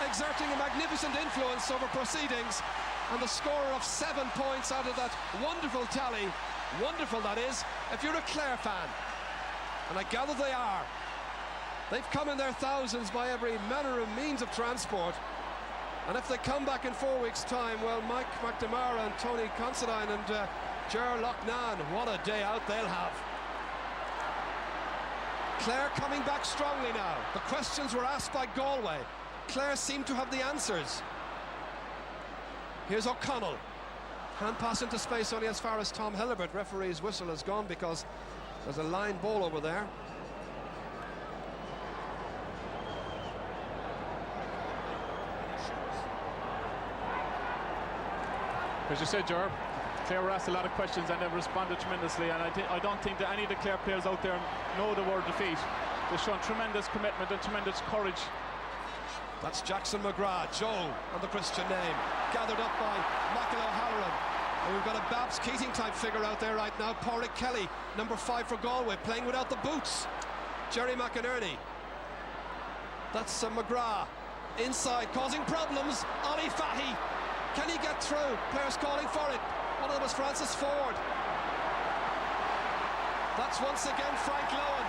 D: exerting a magnificent influence over proceedings, and the scorer of 7 points out of that wonderful tally. Wonderful, that is, if you're a Clare fan. And I gather they are. They've come in their thousands by every manner of means of transport. And if they come back in 4 weeks' time, well, Mike McNamara and Tony Considine and Ger Loughnane, what a day out they'll have. Clare coming back strongly now. The questions were asked by Galway. Clare seemed to have the answers. Here's O'Connell. Hand pass into space only as far as Tom Helibert. Referee's whistle has gone because there's a line ball over there.
G: As you said, Ger, Clare were asked a lot of questions and they've responded tremendously, and I don't think that any of the Clare players out there know the word defeat. They've shown tremendous commitment and tremendous courage.
D: That's Jackson McGrath, Joe on the Christian name, gathered up by Michael O'Halloran. And we've got a Babs Keating type figure out there right now, Pádraig Kelly, number 5 for Galway, playing without the boots. Jerry McInerney. That's McGrath inside, causing problems. Ollie Fahy, can he get through? Players calling for it. One of them was Francis Ford. That's once again Frank Lohan.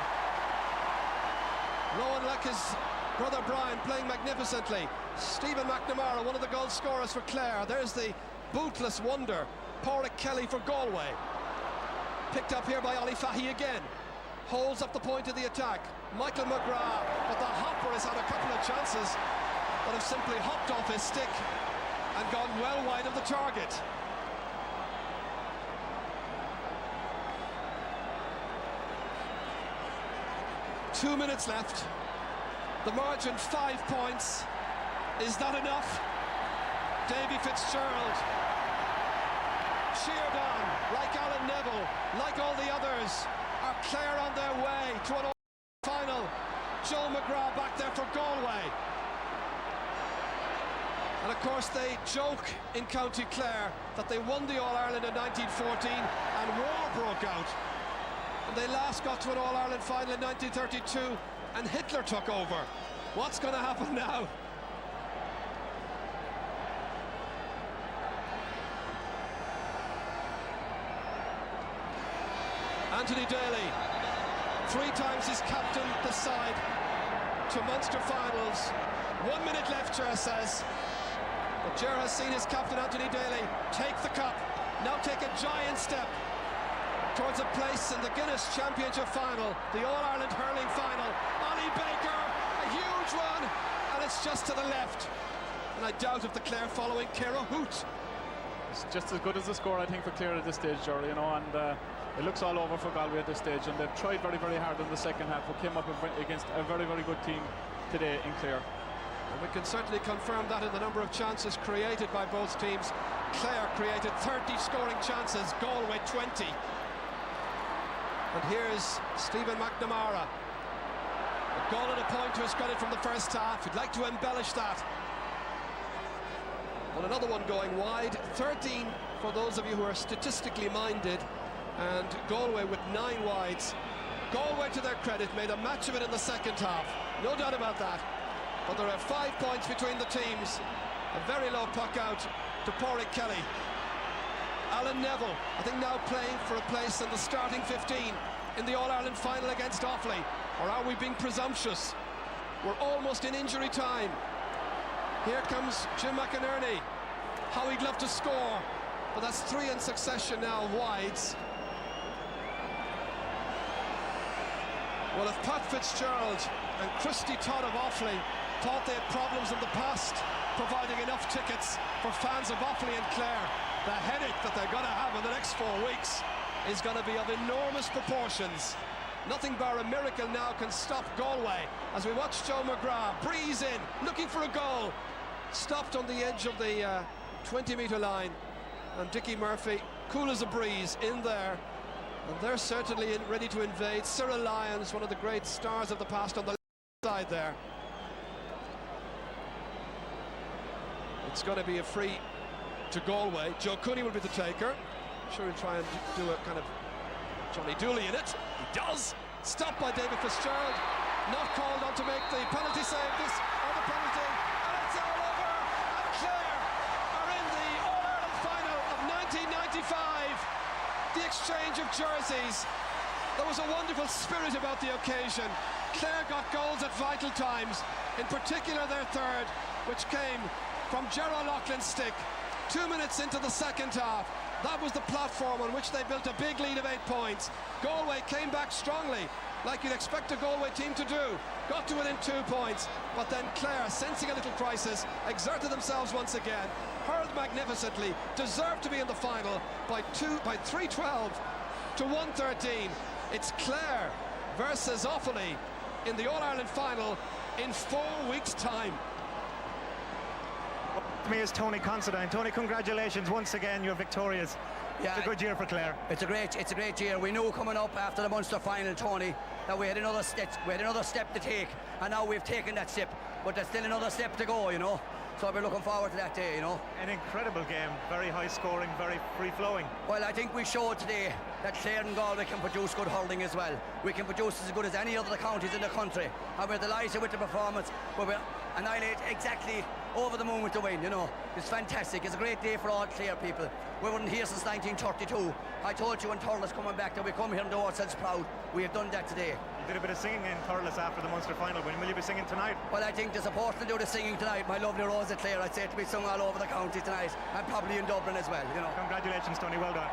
D: Lohan, like his brother Brian, playing magnificently. Stephen McNamara, one of the goal scorers for Clare. There's the bootless wonder, Pádraig Kelly for Galway. Picked up here by Ollie Fahy again. Holds up the point of the attack. Michael McGrath, but the hopper has had a couple of chances that have simply hopped off his stick and gone well wide of the target. Two minutes left. The margin 5 points. Is that enough? Davy Fitzgerald cheered on, like Alan Neville, like all the others. Are Clare on their way to an final? Joe McGrath back there for Galway. And of course they joke in County Clare that they won the All-Ireland in 1914 and war broke out. And they last got to an All-Ireland final in 1932 and Hitler took over. What's going to happen now? Anthony Daly, 3 times he's captained the side to Munster finals. 1 minute left, Ger says. But Ger has seen his captain, Anthony Daly, take the cup, now take a giant step towards a place in the Guinness Championship final, the All-Ireland hurling final. Ollie Baker, a huge one, and it's just to the left. And I doubt if the Clare following care a hoot.
G: It's just as good as the score, I think, for Clare at this stage, Jerry, you know, and it looks all over for Galway at this stage, and they've tried very, very hard in the second half. We came up against a very, very good team today in Clare.
D: And we can certainly confirm that in the number of chances created by both teams. Clare created 30 scoring chances, Galway 20. And here's Stephen McNamara. A goal and a point to his credit from the first half. He'd like to embellish that. And another one going wide. 13 for those of you who are statistically minded. And Galway with 9 wides. Galway, to their credit, made a match of it in the second half. No doubt about that. But there are 5 points between the teams. A very low puck out to Pádraig Kelly. Alan Neville, I think, now playing for a place in the starting 15 in the All-Ireland final against Offaly. Or are we being presumptuous? We're almost in injury time. Here comes Jim McInerney. How he'd love to score. But that's 3 in succession now of wides. Well, if Pat Fitzgerald and Christy Todd of Offaly thought they had problems in the past providing enough tickets for fans of Offaly and Clare, the headache that they're going to have in the next 4 weeks is going to be of enormous proportions. Nothing bar a miracle now can stop Galway as we watch Joe McGrath breeze in, looking for a goal. Stopped on the edge of the 20-metre line. And Dickie Murphy, cool as a breeze, in there. And they're certainly ready to invade. Cyril Lyons, one of the great stars of the past, on the left side there. It's going to be a free to Galway. Joe Cooney will be the taker. I'm sure he'll try and do a kind of Johnny Dooley in it. He does. Stopped by David Fitzgerald. Not called on to make the penalty save. This or the penalty. And it's all over. And Clare are in the All-Ireland final of 1995. The exchange of jerseys. There was a wonderful spirit about the occasion. Clare got goals at vital times, in particular their third, which came from Gerard Loughlin's stick 2 minutes into the second half. That was the platform on which they built a big lead of 8 points. Galway came back strongly, like you'd expect a Galway team to do. Got to within 2 points, but then Clare, sensing a little crisis, exerted themselves once again, hurled magnificently, deserved to be in the final by 3-12 to 1-13. It's Clare versus Offaly in the All-Ireland final in 4 weeks' time.
E: With me is Tony Considine. Tony, congratulations once again, you're victorious.
S: Yeah,
E: it's a good year for Clare.
S: It's a great year. We knew coming up after the Munster final, Tony, that we had another step to take, and now we've taken that step, but there's still another step to go, you know. So we're looking forward to that day, you know.
E: An incredible game, very high scoring, very free flowing.
S: Well, I think we showed today that Clare and Galway can produce good hurling as well. We can produce as good as any other counties in the country, and we're delighted with the performance. But we're annihilate exactly over the moon with the win, you know. It's fantastic. It's a great day for all Clare people. We weren't here since 1932. I told you when Thurles coming back that we come here and do ourselves proud. We have done that today.
E: You did a bit of singing in Thurles after the Munster final. When will you be singing tonight?
S: Well, I think the supporters will do the singing tonight. My lovely Rosa Clare, I'd say, to be sung all over the county tonight, and probably in Dublin as well, you know.
E: Congratulations, Tony. Well done.